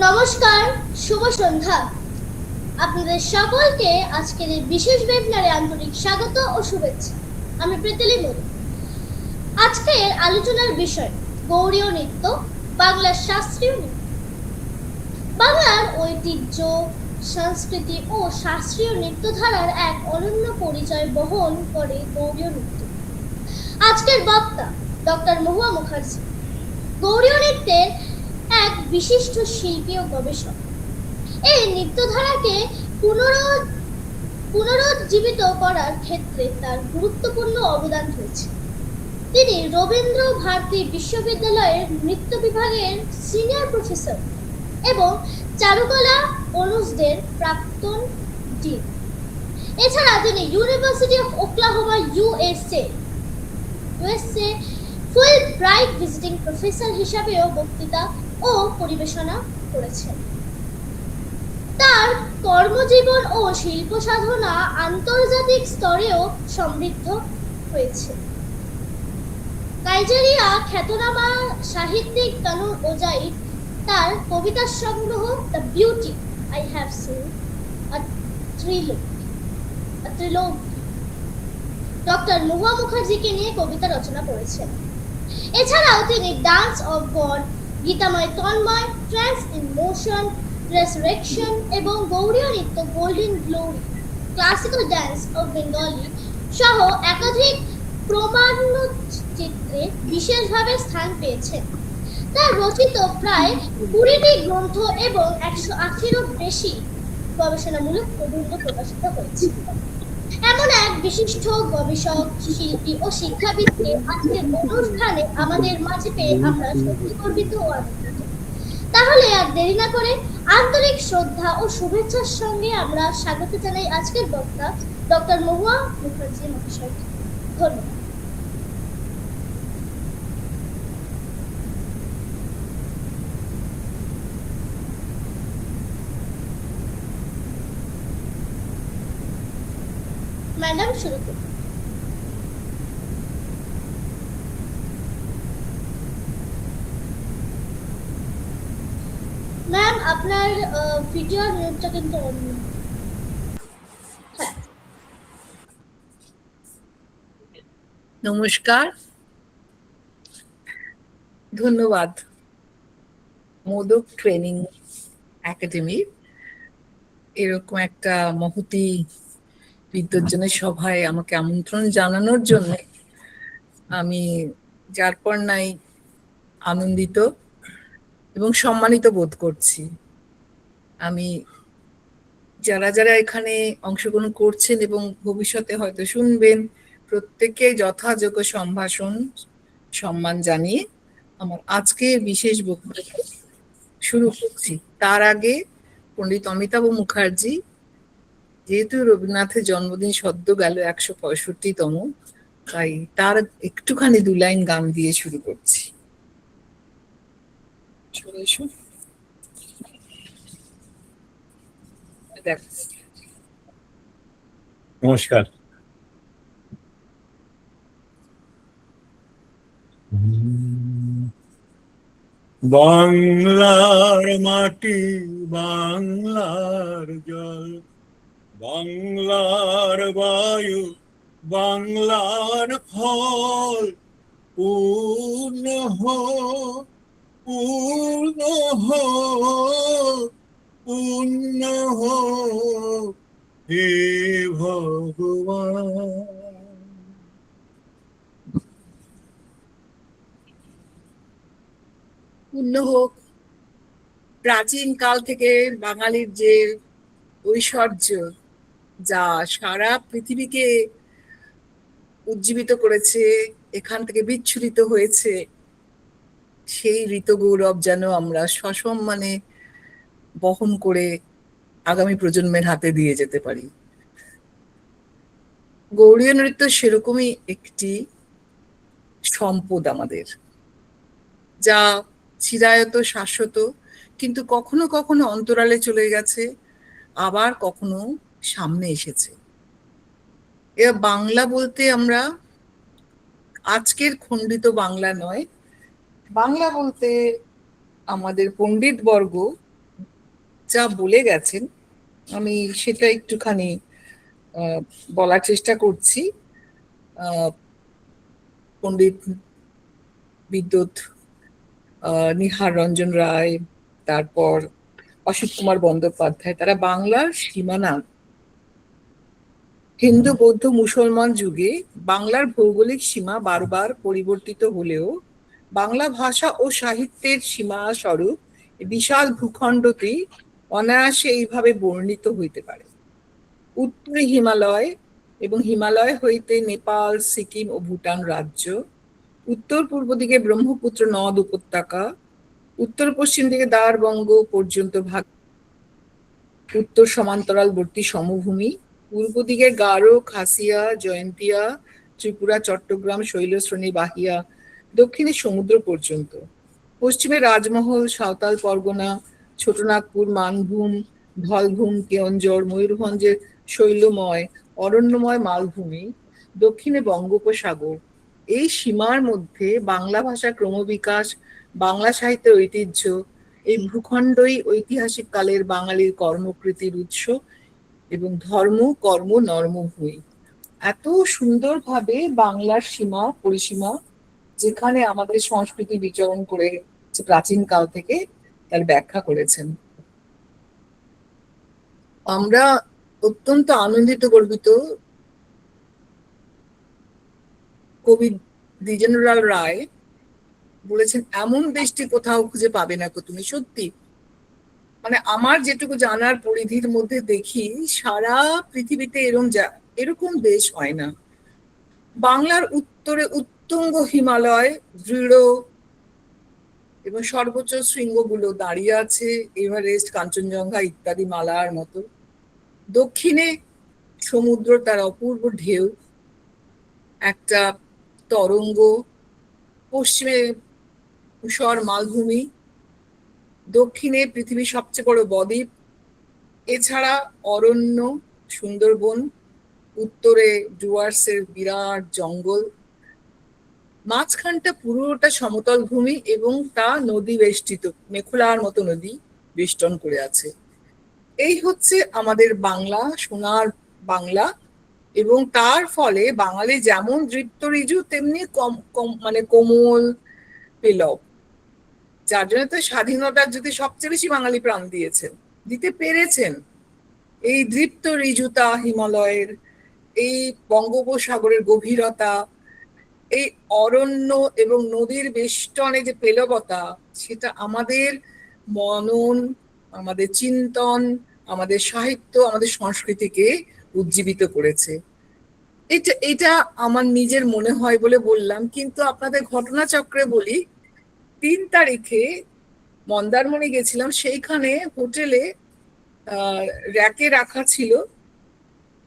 নমস্কার, শুভ সন্ধ্যা। আপনাদের সকলকে আজকের এই বিশেষ ওয়েবিনারে আন্তরিক স্বাগত ও শুভেচ্ছা। আমি প্রীতিলি মোদী। আজকের আলোচনার বিষয় গৌড়ীয় নৃত্য, বাংলার শাস্ত্রীয় নৃত্য। বাংলার ঐতিহ্য, সংস্কৃতি ও শাস্ত্রীয় নৃত্যধারার এক অনন্য পরিচয় বহন করে গৌড়ীয় নৃত্য। আজকের বক্তা ডক্টর মহুয়া মুখার্জি গৌড়ীয় নৃত্যের এক বিশিষ্ট শিল্পী ও গবেষক। এই নৃত্যধারাকে পুনরুজ্জীবিত করার ক্ষেত্রে তার গুরুত্বপূর্ণ অবদান রয়েছে। তিনি রবীন্দ্র ভারতী বিশ্ববিদ্যালয়ের নৃত্য বিভাগের সিনিয়র প্রফেসর এবং চারুকলা অনুষদের প্রাক্তন ডিন। এছাড়া তিনি university of Oklahoma USA full bright visiting professor হিসাবেও বক্তৃতা ও পরিবেশনা করেছেন। তার কর্মজীবন ও শিল্প সাধনা আন্তর্জাতিক স্তরেও সমৃদ্ধ হয়েছে। নাইজেরিয়া খ্যাতনামা সাহিত্যিক তানুর ওজাইদ তার কবিতার সংগ্রহ the beauty I have seen a trilogy doctor Mahua মুখার্জিকে নিয়ে কবিতা রচনা করেছেন। এছাড়াও তিনি ডান্স অফ গড, গীতাময় তন্ময়, ট্রান্স ইন মোশন, রেসারেকশন এবং গৌড়ীয় নৃত্য golden glory, classical dance of Bengali সহ একাধিক প্রমাণচিত্রে বিশেষভাবে স্থান পেয়েছেন। তার রচিত প্রায় 20টি গ্রন্থ এবং 180-এরও বেশি গবেষণামূলক প্রবন্ধ প্রকাশিত হয়েছে। এমন এক বিশিষ্ট গবেষক, শিল্পী ও শিক্ষাবিদকে আজকের অনুষ্ঠানে আমাদের মাঝে পেয়ে আমরা সত্যি গর্বিত ও আনন্দিত। তাহলে আর দেরি না করে আন্তরিক শ্রদ্ধা ও শুভেচ্ছার সঙ্গে আমরা স্বাগত জানাই আজকের বক্তা ডক্টর মহুয়া মুখার্জি মহাশয়কে। ধন্যবাদ। ম্যাডাম, শুরু করুন। ম্যাম, আপনার ভিডিও মিউটটা কিন্তু অন। নমস্কার, ধন্যবাদ মোদক ট্রেনিং একাডেমি এরকম একটা মহতি বিদ্বজ্জনের সভায় আমাকে আমন্ত্রণ জানানোর জন্য। আমি যার পর নাই আনন্দিত এবং সম্মানিত বোধ করছি। আমি যারা যারা এখানে অংশগ্রহণ করছেন এবং ভবিষ্যতে হয়তো শুনবেন, প্রত্যেককে যথাযোগ্য সম্মান জানিয়ে আমার আজকের বিশেষ বক্তব্য শুরু করছি। তার আগে পণ্ডিত অমিতাভ মুখার্জি, যেহেতু রবীন্দ্রনাথের জন্মদিন সদ্য গেল 165তম, তাই তার একটুখানি 2 লাইন গান দিয়ে শুরু করছি। নমস্কার। বাংলার মাটি, বাংলার জল, বাংলার বায়ু, বাংলার ফল, পূর্ণ হোক, পূর্ণ হোক, পূর্ণ হোক হে ভগবান। পূর্ণ হোক। প্রাচীন কাল থেকে বাঙালির যে ঐশ্বর্য, যা সারা পৃথিবীকে উজ্জীবিত করেছে, এখান থেকে বিচ্ছুরিত হয়েছে, সেই ঋত গৌরব যেন আমরা সসম্মানে বহন করে আগামী প্রজন্মের হাতে দিয়ে যেতে পারি। গৌড়ীয় নৃত্য সেরকমই একটি সম্পদ আমাদের, যা চিরায়ত, শাশ্বত, কিন্তু কখনো কখনো অন্তরালে চলে গেছে, আবার কখনো সামনে এসেছে। এবার বাংলা বলতে আমরা আজকের খণ্ডিত বাংলা নয়, বাংলা বলতে আমাদের পণ্ডিত বর্গ যা বলে গেছেন আমি সেটা একটুখানি বলার চেষ্টা করছি। পণ্ডিত বিদ্যুৎ নিহার রঞ্জন রায়, তারপর অসিত কুমার বন্দ্যোপাধ্যায়, তারা বাংলার সীমানা হিন্দু বৌদ্ধ মুসলমান যুগে বাংলার ভৌগোলিক সীমা বারবার পরিবর্তিত হলেও বাংলা ভাষা ও সাহিত্যের সীমা স্বরূপ বিশাল ভূখণ্ডটি অনায়াসে এইভাবে বর্ণিত হইতে পারে। উত্তরে হিমালয় এবং হিমালয় হইতে নেপাল, সিকিম ও ভুটান রাজ্য, উত্তর পূর্ব দিকে ব্রহ্মপুত্র নদ উপত্যকা, উত্তর পশ্চিম দিকে দারবঙ্গ পর্যন্ত ভাগ, উত্তর সমান্তরালবর্তী সমভূমি, পূর্ব দিকে গারো, খাসিয়া, জয়ন্তিয়া, ত্রিপুরা, চট্টগ্রাম, শৈলশ্রেণী, বাহিয়া, দক্ষিণে সমুদ্র পর্যন্ত, পশ্চিমে রাজমহল, সাঁওতাল পরগনা, ছোটনাগপুর, মানভূম, ধলভূম, কেওনঝড়, ময়ূরভঞ্জের শৈলময় অরণ্যময় মালভূমি, দক্ষিণে বঙ্গোপসাগর। এই সীমার মধ্যে বাংলা ভাষা ক্রমবিকাশ, বাংলা সাহিত্যের ঐতিহ্য, এই ভূখণ্ডই ঐতিহাসিক কালের বাঙালির কর্মকৃতির উৎস এবং ধর্ম কর্ম নর্মভূমি। এত সুন্দরভাবে বাংলার সীমা পরিসীমা, যেখানে আমাদের সংস্কৃতি বিচরণ করে প্রাচীন কাল থেকে, তার ব্যাখ্যা করেছেন। আমরা অত্যন্ত আনন্দিত গর্বিত কবি দ্বিজেন্দ্রলাল রায় বলেছেন, এমন দেশটি কোথাও খুঁজে পাবে না তুমি। সত্যি, মানে আমার যেটুকু জানার পরিধির মধ্যে দেখি, সারা পৃথিবীতে এরকম দেশ হয় না। বাংলার উত্তরে উত্তুঙ্গ হিমালয় দৃঢ় এবং সর্বোচ্চ শৃঙ্গগুলো দাঁড়িয়ে আছে, এভারেস্ট, কাঞ্চনজঙ্ঘা ইত্যাদি মালার মতো। দক্ষিণে সমুদ্র, তার অপূর্ব ঢেউ, একটা তরঙ্গ। পশ্চিমে ঊষর মালভূমি, দক্ষিণে পৃথিবীর সবচেয়ে বড় বদ্বীপ, এছাড়া অরণ্য, সুন্দরবন, উত্তরে ডুয়ার্সের বিরাট জঙ্গল, মাঝখানটা পুরোটা সমতল ভূমি এবং তা নদী বেষ্টিত, মেখলার মতো নদী বেষ্টন করে আছে। এই হচ্ছে আমাদের বাংলা, সোনার বাংলা। এবং তার ফলে বাঙালি যেমন দৃপ্ত ঋজু, তেমনি মানে কোমল পেলব, যার জন্য তো স্বাধীনতার যদি সবচেয়ে বেশি বাঙালি প্রাণ দিতে পেরেছেন। এই দৃপ্ত ঋজুতা হিমালয়ের, এই বঙ্গোপসাগরের গভীরতা, এই অরণ্য এবং নদীর বেষ্টনে যে পেলবতা, সেটা আমাদের মনন, আমাদের চিন্তন, আমাদের সাহিত্য, আমাদের সংস্কৃতিকে উজ্জীবিত করেছে। এটা আমার নিজের মনে হয় বলে বললাম। কিন্তু আপনাদের ঘটনাচক্রে বলি, 3 তারিখে মন্দারমণি গেছিলাম, সেইখানে হোটেলে র্যাকে রাখা ছিল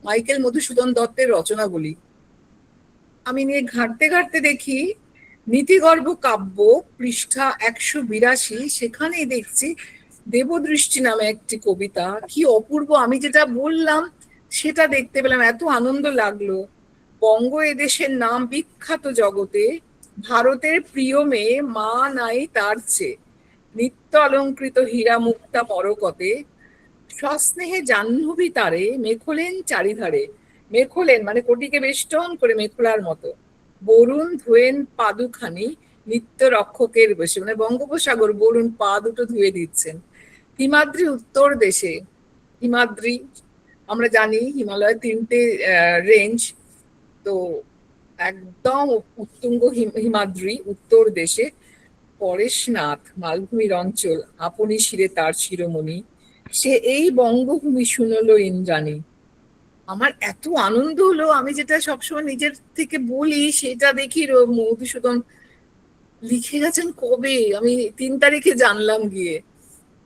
মাইকেল মধুসূদন দত্তের রচনাবলী। আমি নিয়ে ঘাঁটতে ঘাঁটতে দেখি নীতিগর্ভ কাব্য পৃষ্ঠা 182, সেখানেই দেখছি দেবদৃষ্টি নামে একটি কবিতা। কি অপূর্ব! আমি যেটা বললাম সেটা দেখতে পেলাম, এত আনন্দ লাগলো। বঙ্গ এদেশের নাম বিখ্যাত জগতে, ভারতের প্রিয় মেয়ে মা নাই তার চেয়ে, নিত্য অলঙ্কৃত হীরা মুক্তা পরকতে, সস্নেহে জাহ্নবী তারে মেখলেন চারিধারে। মেখলেন মানে কোটিকে বেষ্টন করে মেখলার মতো। বরুণ ধোয়েন পা দুখানি নিত্য রক্ষকের বসে, মানে বঙ্গোপসাগর বরুণ পা দুটো ধুয়ে দিচ্ছেন। হিমাদ্রি উত্তর দেশে, হিমাদ্রি আমরা জানি হিমালয়ের 3টে রেঞ্জ, তো একদম উত্তুঙ্গ হিমাদ্রি উত্তর দেশে। পরেশনাথ মালভূমির অঞ্চল, আপনি শিরে তার শিরোমণি, সে এই বঙ্গভূমি শুনলো ইন্দ্রাণী। আমার এত আনন্দ হলো, আমি যেটা সবসময় নিজের থেকে বলি সেটা দেখি মধুসূদন লিখে গেছেন কবে, আমি 3 তারিখে জানলাম গিয়ে।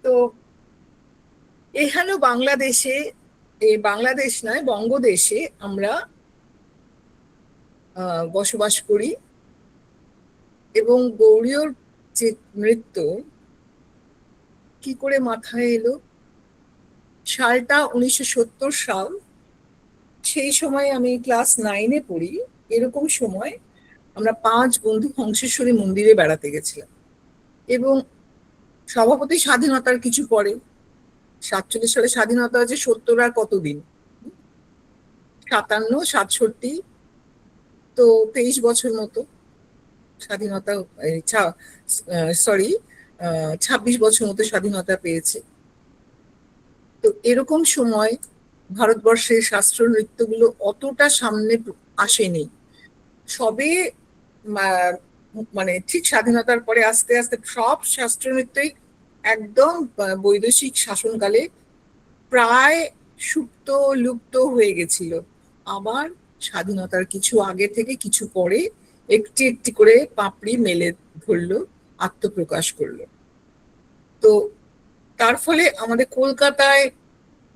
তো এখানে বাংলাদেশে, বাংলাদেশ নয় বঙ্গদেশে আমরা বসবাস করি। এবং গৌরীয়র যে নৃত্য কি করে মাথায় এলো, সালটা 1970 সাল। সেই সময় আমি ক্লাস 9-এ পড়ি। এরকম সময় আমরা 5 বন্ধু হংসেশ্বরী মন্দিরে বেড়াতে গেছিলাম। এবং সভাপতি স্বাধীনতার কিছু পরে 47 সালে স্বাধীনতা হয়েছে, 70 আর কতদিন, 57, 67, তো 23 বছর মতো স্বাধীনতা, সরি 26 বছর মতো স্বাধীনতা পেয়েছে। তো এরকম সময় ভারতবর্ষের শাস্ত্র নৃত্যগুলো অতটা সামনে আসেনি। সবে মানে ঠিক স্বাধীনতার পরে আস্তে আস্তে সব শাস্ত্র নৃত্যই একদম বৈদেশিক শাসনকালে প্রায় সুপ্ত লুপ্ত হয়ে গেছিল। আবার স্বাধীনতার কিছু আগে থেকে কিছু পরে একটি একটি করে পাপড়ি মেলে ধরলো, আত্মপ্রকাশ করলো। তো তার ফলে আমাদের কলকাতায়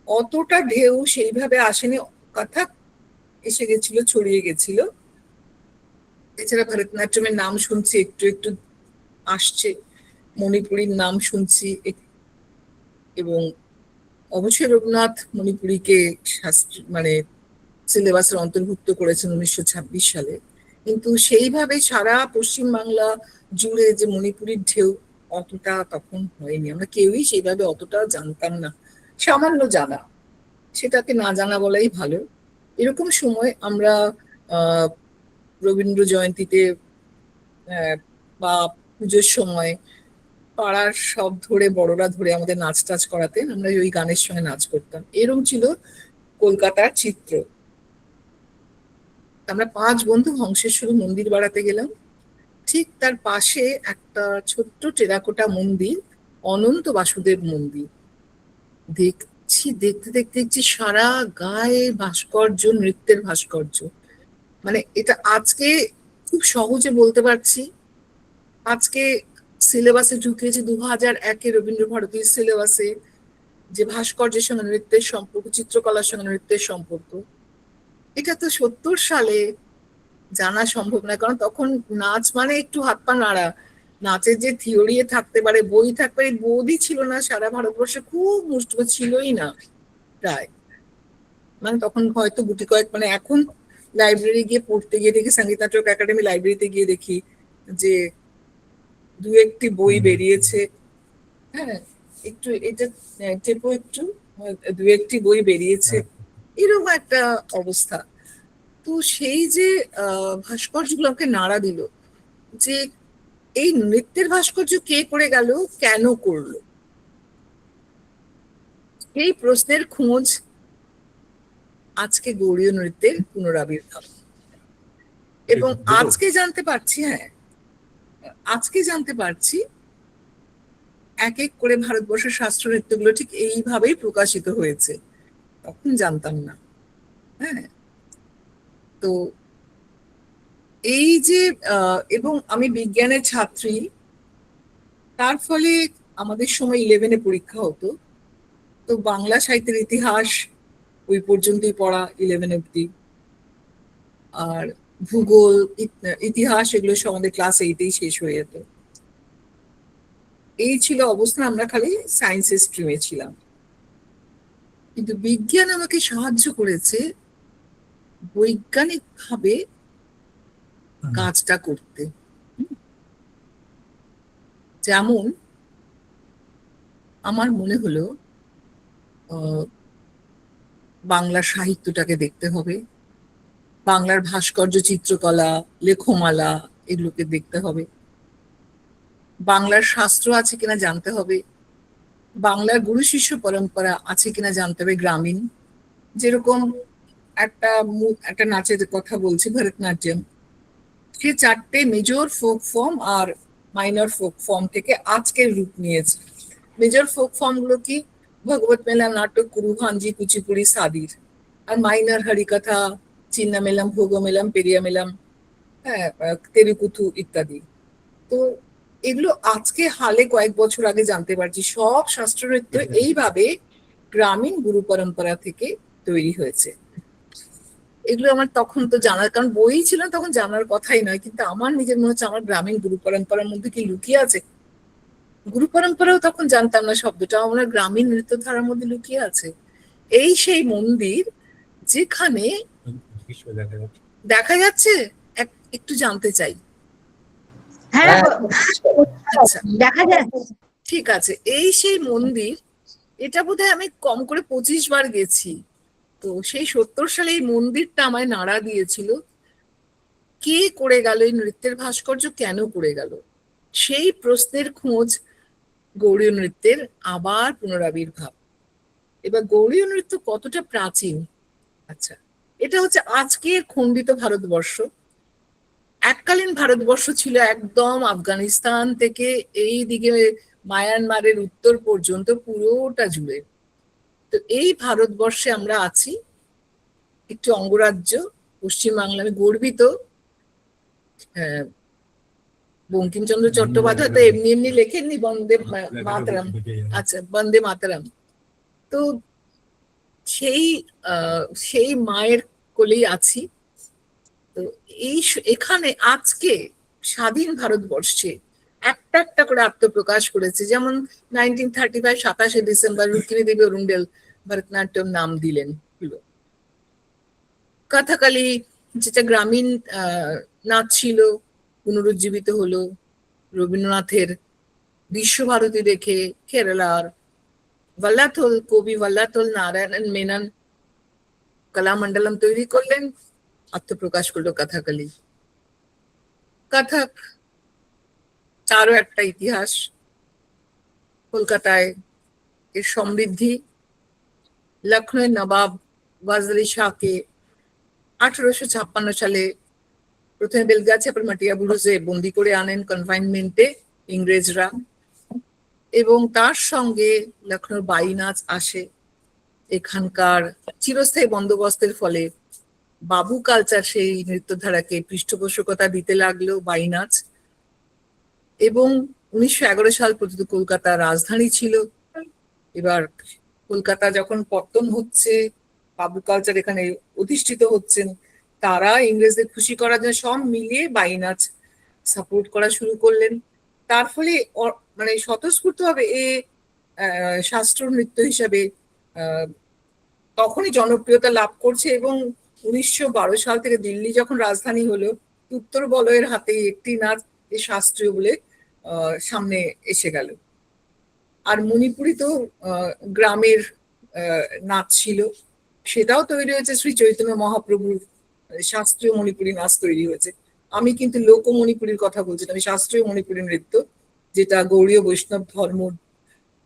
অতটা ঢেউ সেইভাবে আসেনি, কথা এসে গেছিল, ছড়িয়ে গেছিল। এছাড়া ভরতনাট্যমের নাম শুনছি, একটু একটু আসছে, মণিপুরীর নাম শুনছি, এবং অবশ্যই রবীন্দ্রনাথ মণিপুরীকে মানে সিলেবাসের অন্তর্ভুক্ত করেছেন 1926 সালে। কিন্তু সেইভাবে সারা পশ্চিমবাংলা জুড়ে যে মণিপুরীর ঢেউ, অতটা তখন হয়নি। আমরা কেউই সেইভাবে অতটা জানতাম না, সামান্য জানা, সেটাকে না জানা বলাই ভালো। এরকম সময় আমরা রবীন্দ্র জয়ন্তীতে বা পুজোর সময় পাড়ার সব ধরে, বড়রা ধরে আমাদের নাচ টাচ করাতেন, আমরা ওই গানের সঙ্গে নাচ করতাম। এরকম ছিল কলকাতার চিত্র। আমরা 5 বন্ধু হংসেশ্বরী মন্দির বাড়াতে গেলাম। ঠিক তার পাশে একটা ছোট্ট টেরাকোটা মন্দির, অনন্ত বাসুদেব মন্দির। দেখতে দেখতে সারা গায়ে ভাস্কর্য, নৃত্যের ভাস্কর্য। মানে এটা আজকে খুব সহজে বলতে পারছি। আজকে সিলেবাসে ঢুকিয়েছে 2001 রবীন্দ্র ভারতীর সিলেবাসে, যে ভাস্কর্যের সঙ্গে নৃত্যের সম্পর্ক, চিত্রকলার সঙ্গে নৃত্যের সম্পর্ক। এটা তো 70 সালে জানা সম্ভব না, কারণ তখন নাচ মানে একটু হাত পা নাড়া। নাচের যে থিওরি থাকতে পারে, বই থাকতে পারে, বোধই ছিল না সারা ভারতবর্ষে, খুব মুষ্ট ছিলই না প্রায়। মানে তখন হয়তো গুটি কয়েক, মানে এখন লাইব্রেরি গিয়ে পড়তে গিয়ে দেখি, সঙ্গীত নাটক একাডেমি লাইব্রেরিতে গিয়ে দেখি যে 2-1টি বই বেরিয়েছে। হ্যাঁ, একটু এটা টেপো, একটু 2-1টি বই বেরিয়েছে, এরকম একটা অবস্থা। তো সেই যে ভাস্কর্যগুলোকে নাড়া দিল, যে এই নৃত্যের ভাস্কর্য কে করে গেল, কেন করলো, এই প্রশ্নের খোঁজ আজকে গৌড়ীয় নৃত্যের পুনরাবির্ভাব। এবং আজকে জানতে পারছি, আজকে জানতে পারছি এক এক করে ভারতবর্ষের শাস্ত্র নৃত্যগুলো ঠিক এইভাবেই প্রকাশিত হয়েছে, তখন জানতাম না। হ্যাঁ, তো এই যে এবং আমি বিজ্ঞানের ছাত্রী, তার ফলে আমাদের সময় 11-এ পরীক্ষা হতো। তো বাংলা সাহিত্যের ইতিহাস ওই পর্যন্তই পড়া, 11 অব্দি। আর ভূগোল, ইতিহাস, এগুলো সব আমাদের ক্লাস 8-এই শেষ হয়ে যেত। এই ছিল অবস্থা, আমরা খালি সায়েন্সের স্ট্রিমে ছিলাম। কিন্তু বিজ্ঞান আমাকে সাহায্য করেছে বৈজ্ঞানিক ভাবে কাজটা করতে। যেমন আমার মনে হলো বাংলার সাহিত্যটাকে দেখতে হবে, বাংলার ভাস্কর্য, চিত্রকলা, লেখমালা, এগুলোকে দেখতে হবে, বাংলার শাস্ত্র আছে কিনা জানতে হবে, বাংলার গুরু শিষ্য পরম্পরা আছে কিনা জানতে হবে, গ্রামীণ। যেরকম একটা নাচের কথা বলছি, ভরতনাট্যম, সে 4টে মেজর ফোক ফর্ম আর মাইনর ফোক ফর্ম থেকে আজকের রূপ নিয়েছে। মেজর ফোক ফর্ম গুলো কি? ভগবত মেলা, নাটক, কুরুভাঞ্জি, কুচিপুড়ি, সাদির। আর মাইনর হরিকথা, চিন্না মেলাম, ভোগ মেলাম, পেরিয়া মেলাম, হ্যাঁ, তেরুকুথু ইত্যাদি। তো এগুলো আজকে হালে কয়েক বছর আগে জানতে পারছি, সব শাস্ত্র নৃত্য এইভাবে গ্রামীণ গুরু পরম্পরা থেকে তৈরি হয়েছে। এগুলো আমার তখন তো জানার, কারণ বই ছিল তখন, জানার কথাই নয়। কিন্তু আমার নিজের মনে হচ্ছে আমার গ্রামীণ গুরু পরম্পরার মধ্যে কি লুকিয়ে আছে। গুরু পরম্পরাও তখন জানতাম না শব্দটা, আমরা গ্রামীণ নৃত্যধারার মধ্যে লুকিয়ে আছে। এই সেই মন্দির যেখানে দেখা যাচ্ছে, একটু জানতে চাই। হ্যাঁ, আচ্ছা, দেখা যাচ্ছে। ঠিক আছে। এই সেই মন্দির, এটা বোধহয় আমি কম করে 25 বার গেছি। তো সেই 70 সালে এই মন্দিরটা আমায় নাড়া দিয়েছিল। কে করে গেল এই নৃত্যের ভাস্কর্য, কেন করে গেল, সেই প্রশ্নের খোঁজ গৌড়ীয় নৃত্যের আবার পুনরাবির্ভাব। এবার গৌড়ীয় নৃত্য কতটা প্রাচীন। আচ্ছা, এটা হচ্ছে আজকের খণ্ডিত ভারতবর্ষ। এককালীন ভারতবর্ষ ছিল একদম আফগানিস্তান থেকে এই দিকে মায়ানমারের উত্তর পর্যন্ত পুরোটা জুড়ে। তো এই ভারতবর্ষে আমরা আছি, একটি অঙ্গরাজ্য পশ্চিমবাংলা। আমি গর্বিত। বঙ্কিমচন্দ্র চট্টোপাধ্যায় তো এমনি এমনি লেখেননি বন্দে মাতরম। আচ্ছা, বন্দে মাতরম। তো সেই সেই মায়ের কোলেই আছি। তো এখানে আজকে স্বাধীন ভারতবর্ষে একটা একটা করে আত্মপ্রকাশ করেছে। যেমন 1935 27শে ডিসেম্বর রুক্মিণী দেবী অরুন্ডেল ভরতনাট্যম নাম দিলেন হলো। কথাকালী যেটা গ্রামীণ নাচ ছিল পুনরুজ্জীবিত হলো রবীন্দ্রনাথের বিশ্বভারতী দেখে। কেরালার ভাল্লাথল কবি ভাল্লাথল নারায়ণ মেনন কলামণ্ডলম তৈরি করলেন, আত্মপ্রকাশ করলো কথাকালী। কথক তারও একটা ইতিহাস। কলকাতায় এর সমৃদ্ধি। লখনৌ নবাব ওয়াজ আলী শাহকে 1856 সালে প্রথমে বেলগাছি, তারপর মাটিয়া বুরুজে বন্দি করে আনেন কনফাইনমেন্টে ইংরেজরা, এবং তার সঙ্গে লখনৌর বাই নাচ আসে। এখানকার চিরস্থায়ী বন্দোবস্তের ফলে বাবু কালচার সেই নৃত্যধারাকে পৃষ্ঠপোষকতা দিতে লাগলো, বাই নাচ। এবং 1911 সাল পর্যন্ত কলকাতা রাজধানী ছিল। এবার কলকাতা যখন পতন হচ্ছে, বাবু কালচার এখানে অধিষ্ঠিত হচ্ছেন, তারা ইংরেজদের খুশি করার জন্য সব মিলিয়ে বাই নাচ সাপোর্ট করা শুরু করলেন। তার ফলে মানে স্বতঃস্ফূর্তভাবে এ শাস্ত্র নৃত্য হিসাবে তখনই জনপ্রিয়তা লাভ করছে। এবং 1912 সাল থেকে দিল্লি যখন রাজধানী হলো, উত্তর বলয়ের হাতে একটি নাচ এই শাস্ত্রীয় বলে সামনে এসে গেল। আর মণিপুরি তো গ্রামের নাচ ছিল, সেটাও তৈরি হয়েছে। শ্রী চৈতন্য মহাপ্রভুর শাস্ত্রীয় মণিপুরি নাচ তৈরি হয়েছে। আমি কিন্তু লোক মণিপুরীর কথা বলছি, আমি শাস্ত্রীয় মণিপুরি নৃত্য, যেটা গৌড়ীয় বৈষ্ণব ধর্ম।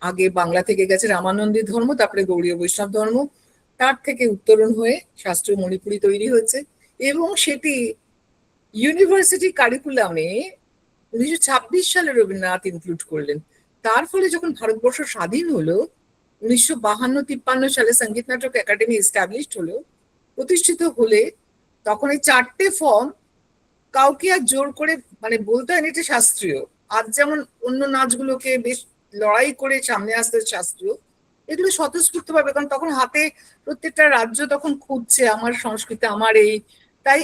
আগে বাংলা থেকে গেছে রামানন্দী ধর্ম, তারপরে গৌড়ীয় বৈষ্ণব ধর্ম, তার থেকে উত্তরণ হয়ে শাস্ত্রীয় মণিপুরি তৈরি হয়েছে। এবং সেটি ইউনিভার্সিটি কারিকুলামে 1926 সালে রবীন্দ্রনাথ ইনক্লুড করলেন। তার ফলে যখন ভারতবর্ষ স্বাধীন হলো 1952-53 সালে সঙ্গীত নাটক একাডেমি এস্টাবলিশড হলো, প্রতিষ্ঠিত হলে, তখন এই 4টে ফর্ম কাউকে আর জোর করে মানে বলতে হয়নি এটা শাস্ত্রীয়। আজ যেমন অন্য নাচগুলোকে বেশ লড়াই করে সামনে আসতে শাস্ত্রীয়, এগুলো স্বতঃস্ফূর্ত ভাবে, কারণ তখন হাতে প্রত্যেকটা রাজ্য তখন খুঁজছে আমার সংস্কৃতি, আমার এই, তাই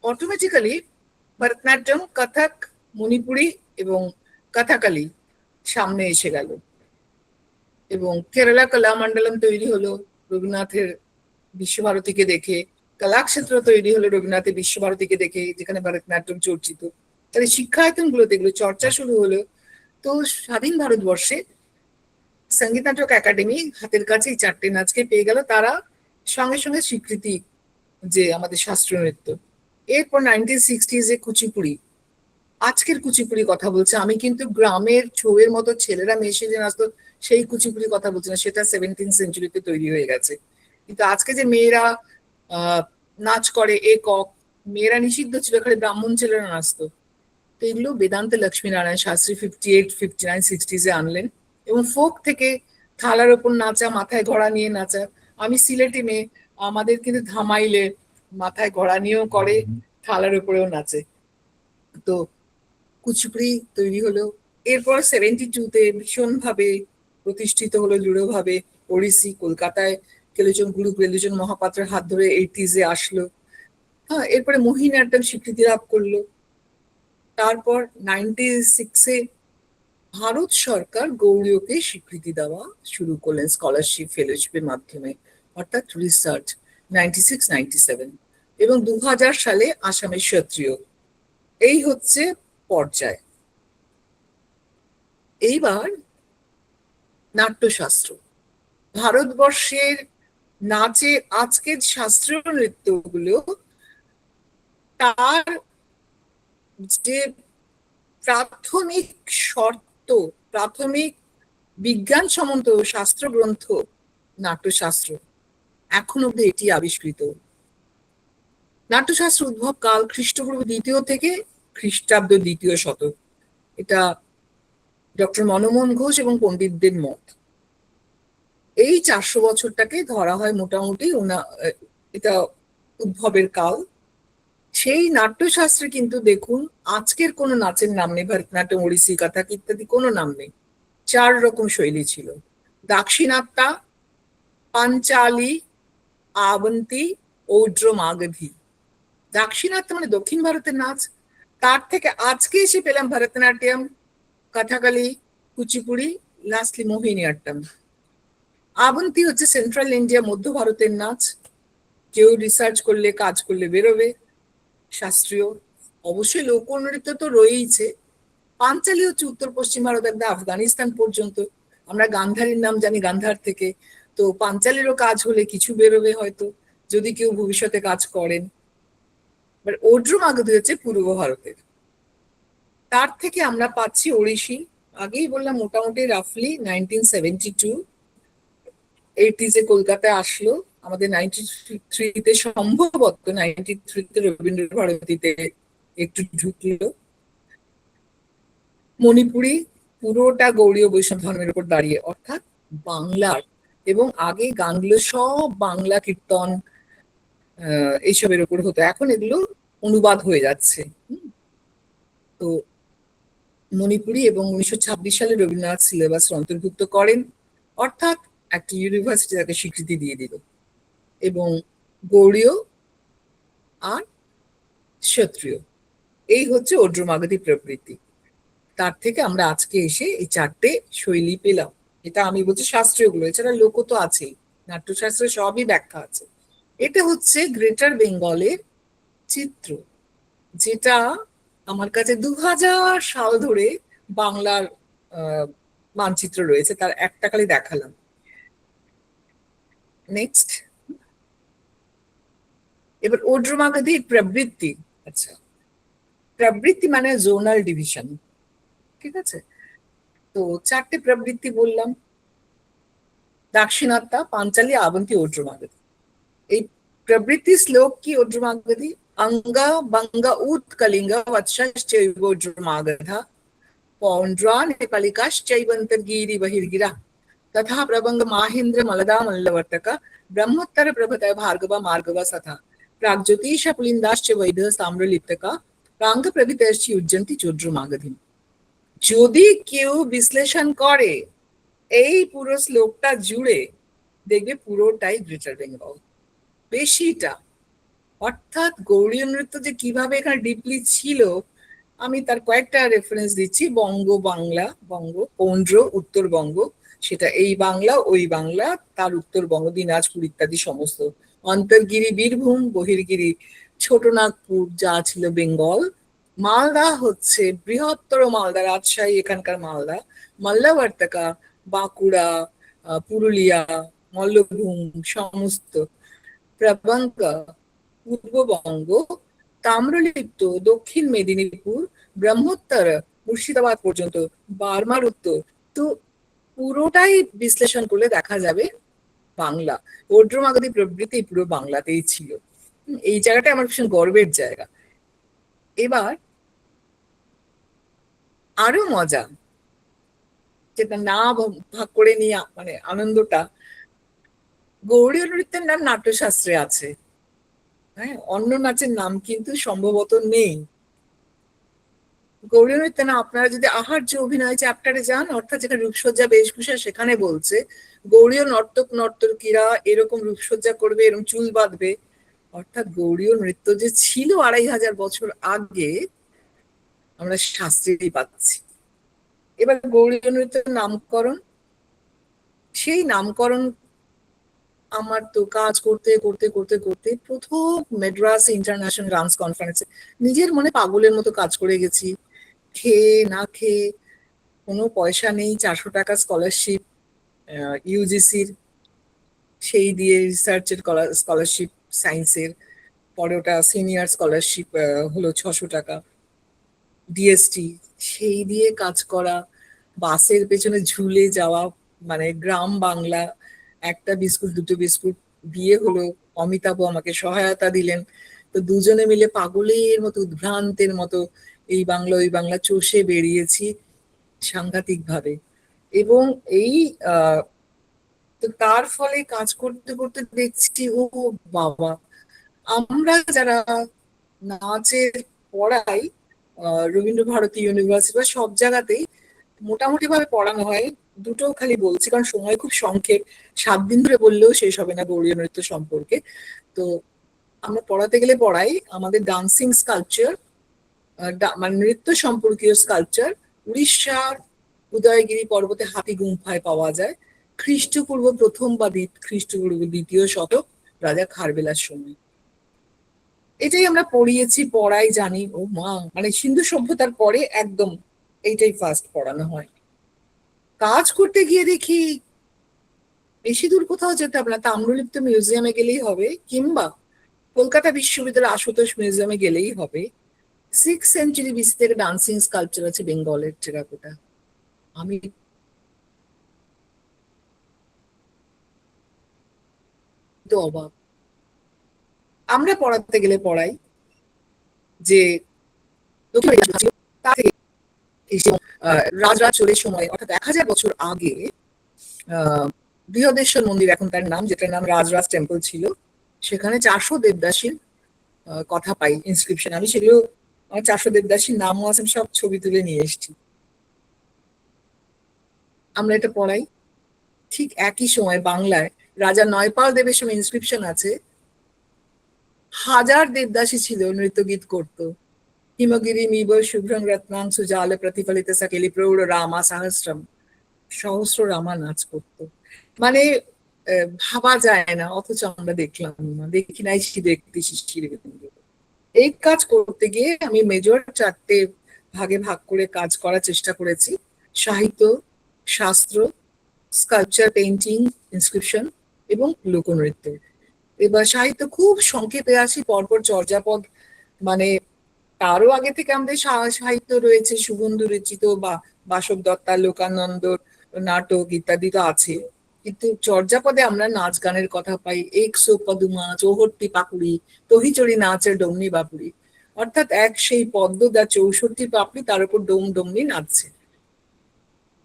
অটোমেটিক্যালি ভরতনাট্যম, কথক, মণিপুরি এবং কথাকালী সামনে এসে গেল। এবং কেরালা কলামণ্ডলম তৈরি হলো রবীন্দ্রনাথের বিশ্বভারতীকে দেখে। কলাক্ষেত্র তৈরি হলো রবীন্দ্রনাথের বিশ্বভারতীকে দেখে, যেখানে ভরতনাট্যম চর্চিত। তাহলে শিক্ষায়তন গুলোতে এগুলো চর্চা শুরু হলো। তো স্বাধীন ভারতবর্ষে সঙ্গীত নাটক একাডেমি হাতের কাছে এই 4টে নাচকে পেয়ে গেল। তারা সঙ্গে সঙ্গে স্বীকৃতি যে আমাদের শাস্ত্রীয় নৃত্য। এরপর 1960s কুচিপুড়ি, আজকের কুচিপুড়ি কথা বলছে আমি, কিন্তু গ্রামের ছৌয়ের মতো ছেলেরা মেশে যে নাচতো সেই কুচিপুড়ি কথা বলছে না, সেটা 17th সেঞ্চুরিতে তৈরি হয়ে গেছে। কিন্তু আজকে যে মেয়েরা নাচ করে একক, মেয়েরা নিষিদ্ধ ছিল, খালি ব্রাহ্মণ ছেলেরা নাচতো। তো এগুলো বেদান্ত লক্ষ্মীনারায়ণ শাস্ত্রী 58, 59, 60s আনলেন। এবং ফোক থেকে থালার ওপর নাচা, মাথায় ঘোড়া নিয়ে নাচা। আমি সিলেটি মেয়ে, আমাদের কিন্তু ধামাইলে মাথায় ঘোড়া নিয়েও করে, থালার উপরেও নাচে। তো কুচিপুড়ি তৈরি হলো। এরপর 72-তে ভীষণভাবে প্রতিষ্ঠিত হলো দৃঢ়ভাবে ওড়িশি। কলকাতায় কেলুচন গুরু কেলুচন মহাপাত্রের হাত ধরে 80s আসলো। হ্যাঁ, এরপরে মোহিনীঅট্টম স্বীকৃতি লাভ করলো। তারপর 96-এ ভারত সরকার গৌড়ীয়কে স্বীকৃতি দেওয়া শুরু করলেন স্কলারশিপ ফেলোশিপের মাধ্যমে, অর্থাৎ রিসার্চ 96-97। এবং 2000 সালে আসামের ক্ষত্রিয়। এই হচ্ছে পর্যায়। এইবার নাট্যশাস্ত্র। ভারতবর্ষের নাচের আজকের শাস্ত্রীয় নৃত্যগুলো তার যে প্রাথমিক শর্ত, প্রাথমিক বিজ্ঞানসম্মত শাস্ত্র গ্রন্থ নাট্যশাস্ত্র, এখন অব্দি এটি আবিষ্কৃত। নাট্যশাস্ত্র উদ্ভব কাল খ্রিস্টপূর্ব 2য় থেকে খ্রিস্টাব্দ 2য় শতক। এটা ডক্টর মনমোহন ঘোষ এবং পণ্ডিতদের মত। এই 400 বছরটাকে ধরা হয় মোটামুটি এটা উদ্ভবের কাল। সেই নাট্যশাস্ত্রে কিন্তু দেখুন আজকের কোনো নাচের নাম নেই, ভরতনাট্যম, ওড়িশি, কথক ইত্যাদি কোনো নাম নেই। 4 রকম শৈলী ছিল: দাক্ষিণাত্যা, পাঞ্চালি, আবন্তি, ঔড্র, মাগধী। দাক্ষিণাত্য মানে দক্ষিণ ভারতের নাচ। তার থেকে আজকে এসে পেলাম ভরতনাট্যম, কথাকলি, কুচিপুড়ি, লাস্টলি মোহিনীঅট্টম। আবন্তি হচ্ছে সেন্ট্রাল ইন্ডিয়া, মধ্য ভারতের নাচ। কেউ রিসার্চ করলে, কাজ করলে বেরোবে। শাস্ত্রীয়, অবশ্যই লোকনৃত্য তো রয়েইছে। পাঞ্চালি হচ্ছে উত্তর পশ্চিম ভারত, একদম আফগানিস্তান পর্যন্ত। আমরা গান্ধারীর নাম জানি গান্ধার থেকে, তো পাঞ্চালিরও কাজ হলে কিছু বেরোবে হয়তো, যদি কেউ ভবিষ্যতে কাজ করেন। বাট ওড্র মাগধী হচ্ছে পূর্ব ভারতের। তার থেকে আমরা পাচ্ছি ওড়িশি। আগেই বললাম মোটামুটি রাফলি 1972 80s কলকাতায় আসলো। আমাদের 93-তে সম্ভবত 93-তে রবীন্দ্র ভারতীতে একটু ঢুকলো। মণিপুরি পুরোটা গৌড়ীয় বৈষ্ণব ধর্মের উপর দাঁড়িয়ে, অর্থাৎ বাংলার, এবং আগে গানগুলো সব বাংলা কীর্তন এইসবের উপর হতো। এখন এগুলো অনুবাদ হয়ে যাচ্ছে। তো মণিপুরি এবং 1926 সালে রবীন্দ্রনাথ সিলেবাস অন্তর্ভুক্ত করেন, অর্থাৎ একটা ইউনিভার্সিটি তাকে স্বীকৃতি দিয়ে দিল। এবং গৌড়ীয় আর ক্ষত্রিয়, এই হচ্ছে ওড্র মাগধী প্রবৃত্তি। তার থেকে আমরা আজকে এসে এই 4টে শৈলী পেলাম। এটা আমি বলছি শাস্ত্রীয় গুলো, এছাড়া লোক তো আছেই, নাট্যশাস্ত্রে সবই ব্যাখ্যা আছে। এটা হচ্ছে গ্রেটার বেঙ্গলের চিত্র, যেটা আমার কাছে 2000 সাল ধরে বাংলার মানচিত্র রয়েছে, তার একটা খালি দেখালাম। নেক্সট, এবার ওড্র মাগধীর প্রবৃত্তি। আচ্ছা, প্রবৃত্তি মানে জোনাল ডিভিশন, ঠিক আছে? তো 4টে প্রবৃত্তি বললাম: দাক্ষিণাত্যা, পাঞ্চালি, আবন্তি, ওড্র মাগধী। এই প্রবৃত্তি শ্লোক কি ওড্র মাগধী? অঙ্গা বঙ্গা উৎকলিঙ্গা বৎসশ্চৈব ওড্র মাগধা পৌন্ড্রা নেপালিকাশ্চৈবন্তর্গিরি বহির্গিরা তথা প্রবঙ্গ মাহেন্দ্র মলদা মল্লবর্তকা ব্রহ্মোত্তর প্রভৃতয় ভার্গবা মার্গবা সথা প্রাগজ্যোতিষ পুলিন্দাশ্চ বৈধ তাম্রলিপ্তকা প্রাঙ্গ প্রভৃতশ্চ উজ্জন্তি চোড্র মাগধী। যদি কেউ বিশ্লেষণ করে এই পুরো শ্লোকটা জুড়ে, দেখবে পুরোটাই গ্রেটার বেঙ্গল, বেশিটা। অর্থাৎ গৌড়ীয় নৃত্য যে কিভাবে এখানে ডিপলি ছিল, আমি তার কয়েকটা রেফারেন্স দিচ্ছি। বঙ্গ বাংলা, বঙ্গ, পৌন্ড্র উত্তরবঙ্গ, সেটা এই বাংলা, ওই বাংলা, তার উত্তরবঙ্গ দিনাজপুর ইত্যাদি সমস্ত। অন্তর্গিরি বীরভূম, বহির্গিরি ছোটনাগপুর, যা ছিল বেঙ্গল। মালদা হচ্ছে বৃহত্তর মালদা, রাজশাহী এখানকার মালদা। মল্লবর্তকা বাঁকুড়া, পুরুলিয়া, মল্লভূম সমস্ত। প্রবঙ্গ পূর্ববঙ্গ, তাম্রলিপ্ত দক্ষিণ মেদিনীপুর, ব্রহ্মোত্তর মুর্শিদাবাদ পর্যন্ত, বার্মার উত্তর। তো পুরোটাই বিশ্লেষণ করলে দেখা যাবে বাংলা। ওড্র মাগধী প্রবৃত্তি পুরো বাংলাতেই ছিল। এই জায়গাটা আমার ভীষণ গর্বের জায়গা। এবার আরো মজা, যেটা না ভাগ করে নিয়ে মানে আনন্দটা, গৌড়ীয় নৃত্যের নাম নাট্যশাস্ত্রে আছে, হ্যাঁ, অন্য নাচের নাম কিন্তু সম্ভবত নেই। গৌড়ীয় নৃত্য না, আপনারা যদি আহার্য অভিনয় চ্যাপ্টারে যান, অর্থাৎ যেখানে রূপসজ্জা বেশভূষা, সেখানে বলছে গৌড়ীয় নর্তক নর্তকীরা এরকম রূপসজ্জা করবে, এরকম চুল বাঁধবে। অর্থাৎ গৌড়ীয় নৃত্য যে ছিল 2500 বছর আগে, আমরা শাস্ত্রেই পাচ্ছি। এবার গৌড়ীয় নৃত্যের নামকরণ, সেই নামকরণ আমার তো কাজ করতে করতে করতে করতে প্রথম মেড্রাস ইন্টারন্যাশনাল ডান্স কনফারেন্সে নিজের মনে পাগলের মতো কাজ করে গেছি। খেয়ে না খেয়ে, কোনো পয়সা নেই, 400 টাকা স্কলারশিপ ইউজিসির, সেই দিয়ে রিসার্চের স্কলারশিপ, সায়েন্সের, পরে ওটা সিনিয়র স্কলারশিপ হলো 600 টাকা, ডিএসটি, সেই দিয়ে কাজ করা, বাসের পেছনে ঝুলে যাওয়া, মানে গ্রাম বাংলা, একটা বিস্কুট দুটো বিস্কুট দিয়ে হলো, অমিতাভ আমাকে সহায়তা দিলেন, তো দুজনে মিলে পাগলের মতো উদ্ভ্রান্তের মতো এই বাংলা ওই বাংলা চষে বেরিয়েছি সাংঘাতিক ভাবে। এবং এই তো তার ফলে কাজ করতে করতে দেখছি, ও বাবা, আমরা যারা নাচের পড়াই, রবীন্দ্র ভারতী ইউনিভার্সিটি বা সব জায়গাতেই মোটামুটি ভাবে পড়ানো হয়, দুটো খালি বলছি কারণ সময় খুব সংক্ষেপ, 7 দিন ধরে বললেও শেষ হবে না গৌড়ীয় নৃত্য সম্পর্কে। তো আমরা পড়াতে গেলে পড়াই আমাদের ডান্সিং স্কাল্পচার, মানে নৃত্য সম্পর্কীয় স্কাল্পচার উড়িষ্যার উদয়গিরি পর্বতে হাতি গুম্ফায় পাওয়া যায়, খ্রিস্টপূর্ব প্রথম বা খ্রিস্টপূর্ব দ্বিতীয় শতক রাজা খারবেলার সময়। এটাই আমরা পড়িয়েছি, পড়াই, জানি। ও মা, মানে সিন্ধু সভ্যতার পরে একদম এইটাই ফার্স্ট পড়ানো হয়। কাজ করতে গিয়ে দেখি বেশি দূর কোথাও যেতে হবে না, তাম্রলিপ্ত মিউজিয়ামে গেলেই হবে, কিংবা কলকাতা বিশ্ববিদ্যালয়ের আশুতোষ মিউজিয়ামে গেলেই হবে। 6th সেঞ্চুরি বিসি থেকে ডান্সিং স্কাল্পচার আছে বেঙ্গলের টেরাকোটা। আমি তো অবাক। আমরা পড়াতে গেলে পড়াই যে রাজরাজ চোরের সময়, অর্থাৎ 1000 বছর আগে বৃহদেশ্বর মন্দির এখন তার নাম, যেটার নাম রাজরাজ টেম্পল ছিল, সেখানে 400 দেবদাসীর কথা পাই ইনস্ক্রিপশন। আমি সেগুলো, আমার 400 দেবদাসীর নামও আছে, সব ছবি তুলে নিয়ে এসেছি। আমরা এটা পড়াই। ঠিক একই সময় বাংলায় রাজা নয়পাল দেবের সময় ইনস্ক্রিপশন আছে, 1000 দেবদাসী ছিল, নৃত্যগীত করতো। হিমগিরি মিব শুভ্রং রত্নাং সুজালে প্রতিফলিত সকেলি প্রৌঢ় রামা সহস্রম, সহস্র রামা নাচ করতো। মানে ভাবা যায় না, অথচ আমরা দেখলাম না, দেখি নাই ব্যক্তি শিশির। এই কাজ করতে গিয়ে আমি মেজর 4টে ভাগে ভাগ করে কাজ করার চেষ্টা করেছি: সাহিত্য, শাস্ত্র, স্কাল্পচার, পেইন্টিং, ইনস্ক্রিপশন এবং লোকনৃত্য। এবার সাহিত্য খুব সংক্ষেপে আসি, পরপর চর্যাপদ, মানে তারও আগে থেকে আমাদের সাহিত্য রয়েছে, সুবন্ধু রচিত বা বাসব দত্তা, লোকানন্দ নাটক ইত্যাদি তো আছে, কিন্তু চর্যাপদে আমরা নাচ গানের কথা পাই। 100 পদুমা, চৌহট্টি পাকুড়ি, তহিচড়ি নাচের ডমনি বাপুড়ি, অর্থাৎ এক সেই পদ্ম যা 64 পাপড়ি, তার উপর ডোম ডমনি নাচছে।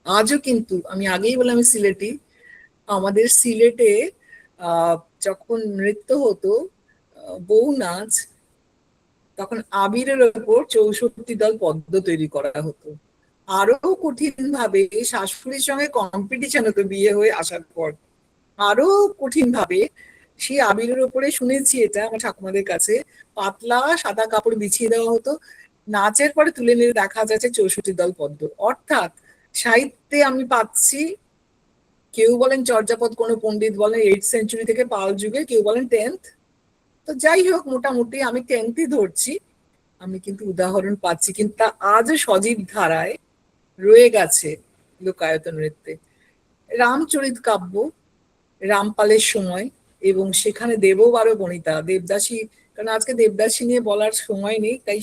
আজও কিন্তু, আমি আগেই বললাম আমি সিলেটি, আমাদের সিলেটে যখন নৃত্য হতো বউ নাচ, তখন আবিরের ওপর 64 দল পদ্ম তৈরি করা হতো। আরো কঠিন ভাবে শাশুড়ির সঙ্গে কম্পিটিশন হতো বিয়ে হয়ে আসার পর, আরো কঠিন ভাবে সেই আবিরের ওপরে, শুনেছি এটা আমার ঠাকুমাদের কাছে, পাতলা সাদা কাপড় বিছিয়ে দেওয়া হতো, নাচের পরে তুলে নিয়ে দেখা যাচ্ছে 64 দল পদ্ম। অর্থাৎ সাহিত্যে আমি পাচ্ছি, কেউ বলেন চর্যাপদ, কোনো পণ্ডিত বলেন 8th সেঞ্চুরি থেকে পাল যুগে, কেউ বলেন 10th। তো যাই হোক, মোটামুটি আমি 10th ধরছি, আমি কিন্তু উদাহরণ পাচ্ছি, কিন্তু তা আজও সজীব ধারায় রয়ে গেছে লোকায়ত নৃত্যে। রামচরিত কাব্য রামপালের সময়, এবং সেখানে দেববারো বনিতা, দেবদাসী, কারণ আজকে দেবদাসী নিয়ে বলার সময় নেই, তাই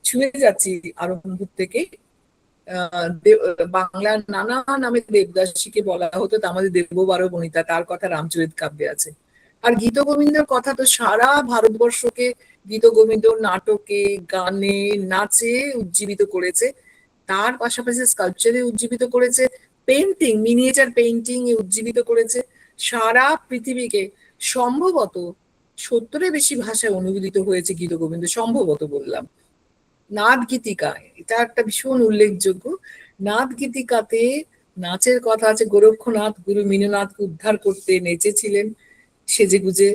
ছুঁয়ে যাচ্ছি আরম্ভ থেকে। বাংলার নানা নামে দেবদাসীকে বলা হতো, তা আমাদের দেববারো বনিতা, তার কথা রামচরিত কাব্যে আছে। আর গীত গোবিন্দর কথা তো সারা ভারতবর্ষকে গীত গোবিন্দ নাটকে, গানে, নাচে উজ্জীবিত করেছে, তার পাশাপাশি স্কাল্পচারে উজ্জীবিত করেছে, পেইন্টিং, মিনিয়েচার পেইন্টিং এ উজ্জীবিত করেছে সারা পৃথিবীকে। সম্ভবত 70-এর বেশি ভাষায় অনুবাদিত হয়েছে গীত গোবিন্দ, সম্ভবত বললাম। নাদ গীতিকা, এটা একটা ভীষণ উল্লেখযোগ্য। নাদ গীতিকাতে নাচের কথা আছে, গোরক্ষনাথ গুরু মীননাথকে উদ্ধার করতে নেচেছিলেন সেজে গুজে,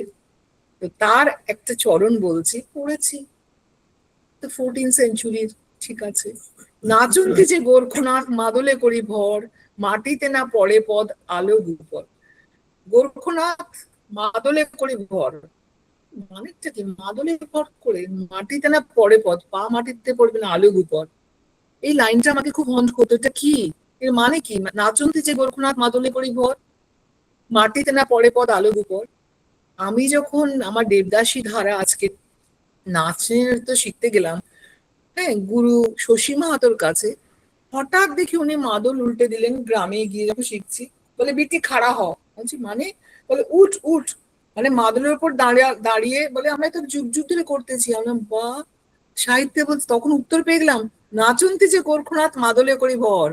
তো তার একটা চরণ বলছি, পড়েছি তো 14th সেঞ্চুরির, ঠিক আছে। নাচন্তি যে গোরক্ষনাথ মাদলে করি ভর, মাটিতে না পড়ে পদ আলো গুপর। গোরক্ষনাথ মাদলে করি ভর, মানেটা কি? মাদলে ভর করে মাটিতে না পড়ে পদ, পা মাটিতে পড়বে না, আলো গুপর। এই লাইনটা আমাকে খুব হন্ট করতো, এটা কি, এর মানে কি? নাচন্তি যে গোরক্ষনাথ মাদলে করি ভর, মাটিতে না পড়ে পদ আলোর উপর। আমি যখন আমার দেবদাসী ধারা আজকে নাচের তো শিখতে গেলাম, হ্যাঁ, গুরু শশী মাহাতোর কাছে, হঠাৎ দেখি উনি মাদল উল্টে দিলেন। গ্রামে গিয়ে যখন শিখছি, বলে বিটি খাড়া হ। বলছি মানে? বলে উঠ উঠ। মানে মাদলের উপর দাঁড়িয়ে দাঁড়িয়ে বলে আমরা তো যুগ যুগ ধরে করতেছি। আমরা বা সাহিত্যে বলছি, তখন উত্তর পেয়ে গেলাম, নাচন্তি যে গোরখনাথ মাদলে করি ভর।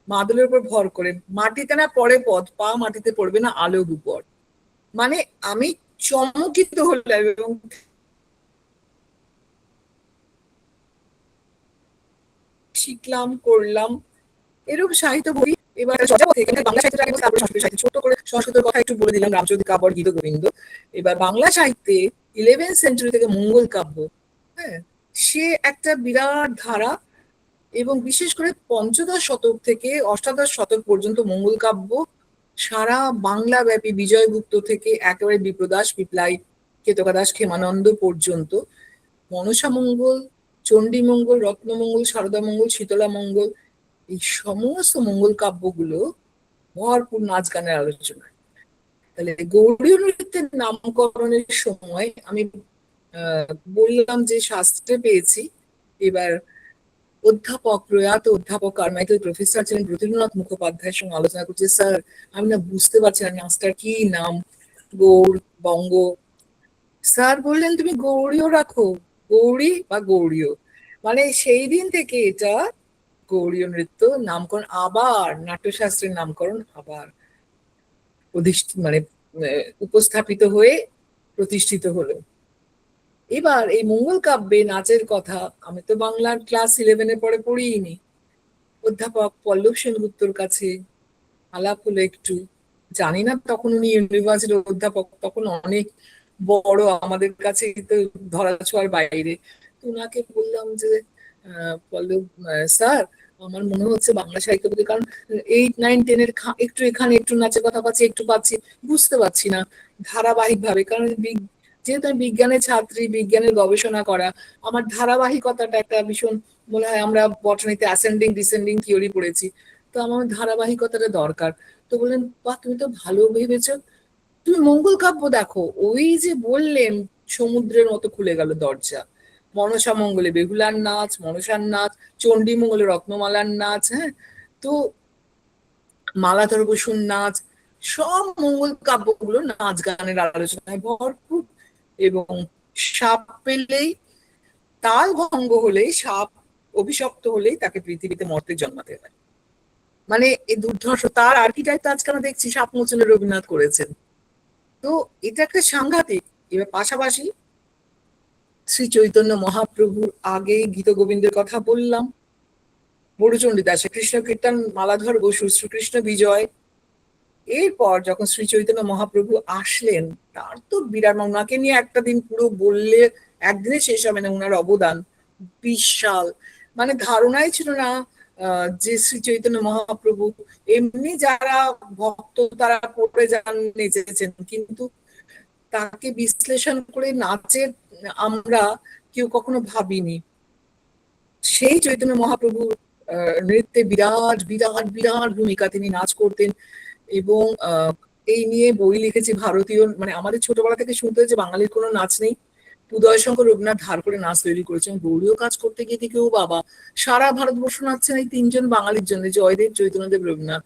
মাদলের উপর ভর করে মাটিতে না পড়ে পদ, পা মাটিতে পড়বে না আলোর উপর। মানে আমি চমকিত হলাম এবং শিখলাম, করলাম। এরকম সাহিত্য বই এবার বাংলা সাহিত্য, তারপরে সংস্কৃত সাহিত্য। ছোট করে সংস্কৃতের কথা একটু বলে দিলাম, রামচরিত কাব্য, গীত গোবিন্দ। এবার বাংলা সাহিত্যে 11th সেঞ্চুরি থেকে মঙ্গল কাব্য, হ্যাঁ, সে একটা বিরাট ধারা। এবং বিশেষ করে পঞ্চদশ শতক থেকে অষ্টাদশ শতক পর্যন্ত মঙ্গল কাব্য সারা বাংলা ব্যাপী, বিজয়গুপ্ত থেকে একেবারে বিপ্রদাস, পিপলাই, কেতকাদাস, ক্ষেমানন্দ পর্যন্ত মনসা মঙ্গল, চণ্ডী মঙ্গল, রত্নমঙ্গল, সারদা মঙ্গল, শীতলা মঙ্গল, এই সমস্ত মঙ্গল কাব্যগুলো ভরপুর নাচ গানের আলোচনা। তাহলে গৌড়ীয় নৃত্যের নামকরণের সময় আমি বললাম যে শাস্ত্রে পেয়েছি। এবার অধ্যাপক, প্রয়াত অধ্যাপক কারমাইকেল প্রফেসর ছিলেন ব্রতীন্দ্রনাথ মুখোপাধ্যায়ের সঙ্গে আলোচনা করছে, স্যার আমি না বুঝতে পারছি না নাচটার কি নাম, গৌড়, বঙ্গ। স্যার বললেন তুমি গৌড়ীয় রাখো, গৌড়ী বা গৌড়ীয়। মানে সেই দিন থেকে এটা গৌড়ীয় নৃত্য নামকরণ, আবার নাট্যশাস্ত্রের নামকরণ আবার মানে উপস্থাপিত হয়ে প্রতিষ্ঠিত হলো। এবার এই মঙ্গল কাব্যে নাচের কথা আমি তো বাংলার ক্লাস 11-এ পরে পড়িনি। অধ্যাপক পল্লব সেনগুপ্তর কাছে আলাপ হলো একটু। জানি না তখন উনি ইউনিভার্সিটির অধ্যাপক, তখন অনেক বড়, আমাদের কাছে তো ধরাছোঁয়ার বাইরে। তো ওনাকে বললাম যে পল্লব স্যার, আমার মনে হচ্ছে বাংলা সাহিত্য বলতে, কারণ 8, 9, 10-এর একটু এখানে একটু নাচের কথা পাচ্ছি, একটু পাচ্ছি, বুঝতে পারছি না ধারাবাহিক ভাবে। কারণ যেহেতু আমি বিজ্ঞানের ছাত্রী, বিজ্ঞানের গবেষণা করা, আমার ধারাবাহিকতাটা একটা ভীষণ মনে হয়। আমরা বটানিতে অ্যাসেন্ডিং ডিসেন্ডিং থিওরি পড়েছি, তো আমার ধারাবাহিকতাটা দরকার। তো বললেন বাহ, তুমি তো ভালো ভেবেছো, তুমি মঙ্গল কাব্য দেখো। ওই যে বললেন, সমুদ্রের মতো খুলে গেল দরজা। মনসা মঙ্গলে বেহুলার নাচ, মনসার নাচ, চণ্ডী মঙ্গলে রত্নমালার নাচ, হ্যাঁ, তো মালাধর বসুর নাচ, সব মঙ্গল কাব্যগুলো নাচ গানের আলোচনায় ভরপুর। এবং সাপ পেলেই, তাল ভঙ্গ হলেই, সাপ অভিশপ্ত হলেই তাকে পৃথিবীতে মর্তে জন্মাতে হয়। মানে এই দুর্ধর্ষ, তার আর্কিটাইপ আজকাল দেখছি সাপ মোচনে রবীন্দ্রনাথ করেছেন। তো এটা একটা সাংঘাতিক। এবার পাশাপাশি শ্রী চৈতন্য মহাপ্রভুর আগে গীত গোবিন্দের কথা বললাম, বড়ুচণ্ডী দাসে কৃষ্ণ কীর্তন, মালাধর বসু শ্রীকৃষ্ণ বিজয়। এরপর যখন শ্রী চৈতন্য মহাপ্রভু আসলেন, তার তো বিরাট, ওনাকে নিয়ে একটা দিন পুরো বললে একদিনে শেষ হবে না। ওনার অবদান বিশাল। মানে ধারণাই ছিল না যে শ্রী চৈতন্য মহাপ্রভু, এমনি যারা ভক্ত তারা পড়ে যান, নেচেছেন, কিন্তু তাকে বিশ্লেষণ করে নাচের আমরা কেউ কখনো ভাবিনি। সেই চৈতন্য মহাপ্রভু নৃত্যে বিরাট বিরাট বিরাট ভূমিকা, তিনি নাচ করতেন। এবং এই নিয়ে বই লিখেছি ভারতীয়, মানে আমাদের ছোটবেলা থেকে শুনতে হয়েছে বাঙালির কোনো নাচ নেই, উদয়শঙ্কর রবীন্দ্রনাথ ধার করে নাচ তৈরি করেছেন। গৌড়ীয় কাজ করতে গিয়ে কেউ বাবা সারা ভারতবর্ষ নাচছেন এই 3জন বাঙালির জন্য, জয়দেব, চৈতন্যদেব, রবীন্দ্রনাথ।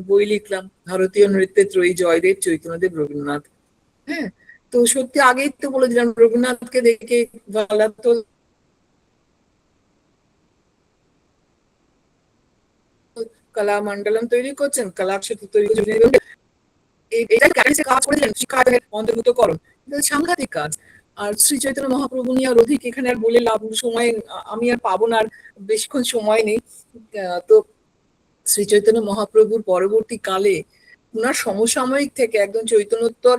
বই লিখলাম ভারতীয় নৃত্যের ত্রয়ী, জয়দেব, চৈতন্যদেব, রবীন্দ্রনাথ। হ্যাঁ, তো সত্যি আগেই তো বলে দিলাম, রবীন্দ্রনাথকে দেখে তো কলা মন্ডলম তৈরি করছেন, কলাক্ষেত্র তৈরি করছেন, কাজ করেছেন শিক্ষায়তনের অন্তর্ভুক্তকরণ, সাংঘাতিক কাজ। আর শ্রী চৈতন্য মহাপ্রভু নিয়ে আর অধিক এখানে আর বলে লাভ, সময় আমি আর পাবো না, আর বেশিক্ষণ সময় নেই। তো শ্রী চৈতন্য মহাপ্রভুর পরবর্তী কালে ওনার সমসাময়িক থেকে একদম চৈতন্যোত্তর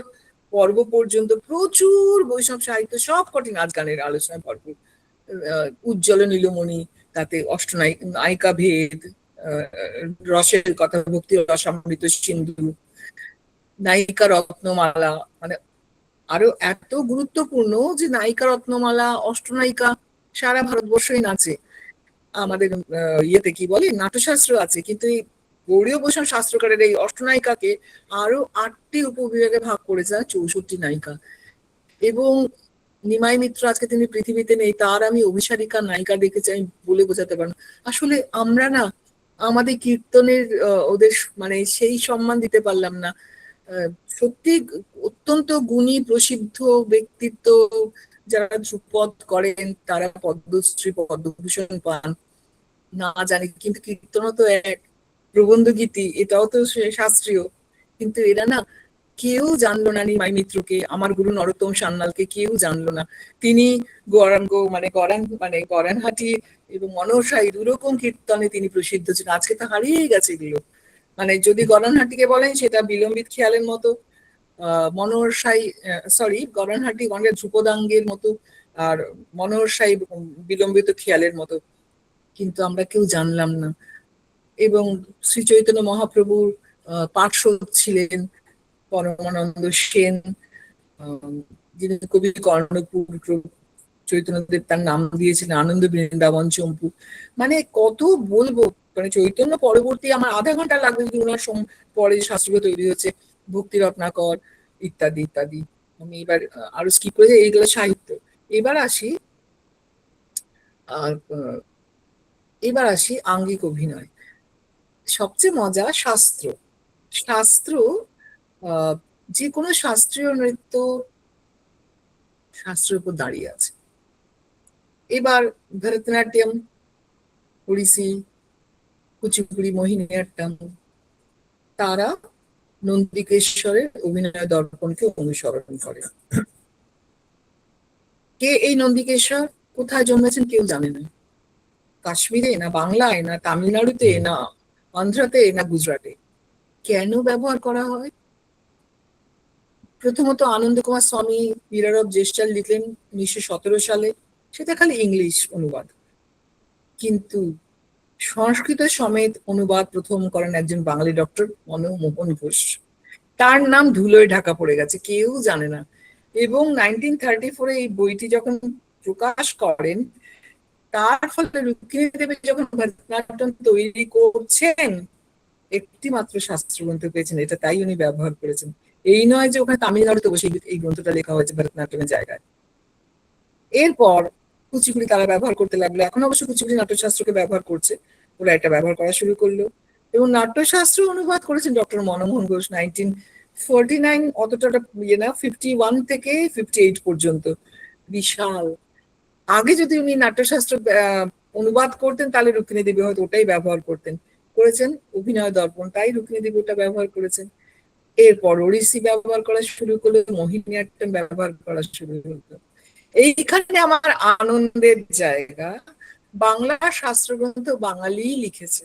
পর্ব পর্যন্ত প্রচুর বৈষ্ণব সাহিত্য, সব কটি নাচ গানের আলোচনায় ভরপুর। উজ্জ্বল নীলমণি, তাতে নায়িকা ভেদ, রসের কথা, ভক্তি রসামৃত সিন্ধু, নায়িকা রত্নমালা, মানে আরো এত গুরুত্বপূর্ণ যে নায়িকা রত্নমালা, অষ্টনায়িকা সারা ভারতবর্ষই নাচে। আমাদের ইয়েতে কি বলে নাট্যশাস্ত্র আছে, কিন্তু এই গৌরীয় বৈষ্ণব শাস্ত্রকারের এই অষ্টনায়িকাকে আরো 8টি উপবিভাগে ভাগ করেছে, 64 নায়িকা। এবং নিমাই মিত্র আজকে তিনি পৃথিবীতে নেই, তার আমি অভিসারিকা নায়িকা দেখেছি, আমি বলে বোঝাতে পারবো না। আসলে আমরা না আমাদের কীর্তনের ওদের মানে সেই সম্মান দিতে পারলাম না। সত্যি অত্যন্ত গুণী প্রসিদ্ধ ব্যক্তিত্ব যারা ধ্রুপদ করেন তারা পদ্মশ্রী পদ্মভূষণ পান না জানি, কিন্তু কীর্তনও তো এক, প্রবন্ধ গীতি এটাও তো শাস্ত্রীয়। কিন্তু এরা না কেউ জানলো না নিমাই মিত্রকে, আমার গুরু নরোত্তম সান্যালকে কেউ জানলো না। তিনি গরানহাটি এবং মনোহরশাহী দুরকম কীর্তনে তিনি প্রসিদ্ধ ছিলেন। আজকে তো হারিয়ে গেছে এগুলো। মানে যদি গরানহাটিকে বলেন সেটা বিলম্বিত খেয়ালের মতো, গরানহাটি গণের ধ্রুপদাঙ্গের মতো, আর মনোহরশাহী বিলম্বিত খেয়ালের মতো, কিন্তু আমরা কেউ জানলাম না। এবং শ্রী চৈতন্য মহাপ্রভুর পার্শ্বদ ছিলেন পরমানন্দ সেন, যিনি কবি কর্ণপুর চৈতন্যদেব তার নাম দিয়েছিলেন আনন্দ বৃন্দাবন চম্পু। মানে কত বলবো, মানে চৈতন্য পরবর্তী আমার আধা ঘন্টা লাগবে যদি ওনার পরে শাস্ত্রগুলো তৈরি হচ্ছে, ভক্তি রত্নাকর ইত্যাদি ইত্যাদি। আমি এবার আরো স্কিপ করে যাই, এইগুলো সাহিত্য। এবার আসি আঙ্গিক অভিনয়। সবচেয়ে মজা শাস্ত্র। যে কোনো শাস্ত্রীয় নৃত্য শাস্ত্রের উপর দাঁড়িয়ে আছে। এবার ভরতনাট্যম, ওড়িশি, কুচিপুড়ি, মোহিনীঅট্টম, তারা নন্দিকেশ্বরের অভিনয় দর্পণকে অনুসরণ করে। কে এই নন্দিকেশ্বর, কোথায় জন্মেছেন কেউ জানে না। কাশ্মীরে, না বাংলায়, না তামিলনাড়ুতে, না অন্ধ্রাতে, না গুজরাটে। কেন ব্যবহার করা হয়? প্রথমত আনন্দ কুমার স্বামী মিরর অফ জেস্টার লিখলেন 1917 সালে, সেটা খালি ইংলিশ অনুবাদ। কিন্তু সংস্কৃত সমেত অনুবাদ প্রথম করেন একজন বাঙালি ডক্টর মনমোহন ঘোষ। তার নাম ধুলোয় ঢাকা পড়ে গেছে, কেউ জানে না। এবং 1934 এই বইটি যখন প্রকাশ করেন, তার ফলে রুক্মিণী দেবী যখন ভরতনাট্যম তৈরি করছেন একটি মাত্র শাস্ত্রগ্রন্থ পেয়েছেন, এটা তাই উনি ব্যবহার করেছেন। এই নয় যে ওখানে তামিলনাড়ুতে বসে এই গ্রন্থটা লেখা হয়েছে ভরতনাট্যমের জায়গায়। এরপর কুচিপুড়ি তারা ব্যবহার করতে লাগলো, এখন অবশ্য কুচিপুড়ি নাট্যশাস্ত্রকে ব্যবহার করছে, ওরা এটা ব্যবহার করা শুরু করলো। এবং নাট্যশাস্ত্র অনুবাদ করেছেন ডক্টর মনমোহন ঘোষ 1949, অতটা ইয়ে না, 51 থেকে 58 পর্যন্ত। বিশাল। আগে যদি উনি নাট্যশাস্ত্র অনুবাদ করতেন তাহলে রুক্মিণী দেবী হয়তো ওটাই ব্যবহার করেছেন অভিনয় দর্পণ, তাই রুক্মিণী দেবী ওটা ব্যবহার করেছেন। এরপর ওড়িশি ব্যবহার করা শুরু করলো, মোহিনীঅট্টম ব্যবহার করা শুরু হলো। এইখানে আমার আনন্দের জায়গা, বাংলা শাস্ত্রগ্রন্থ বাঙালি লিখেছে।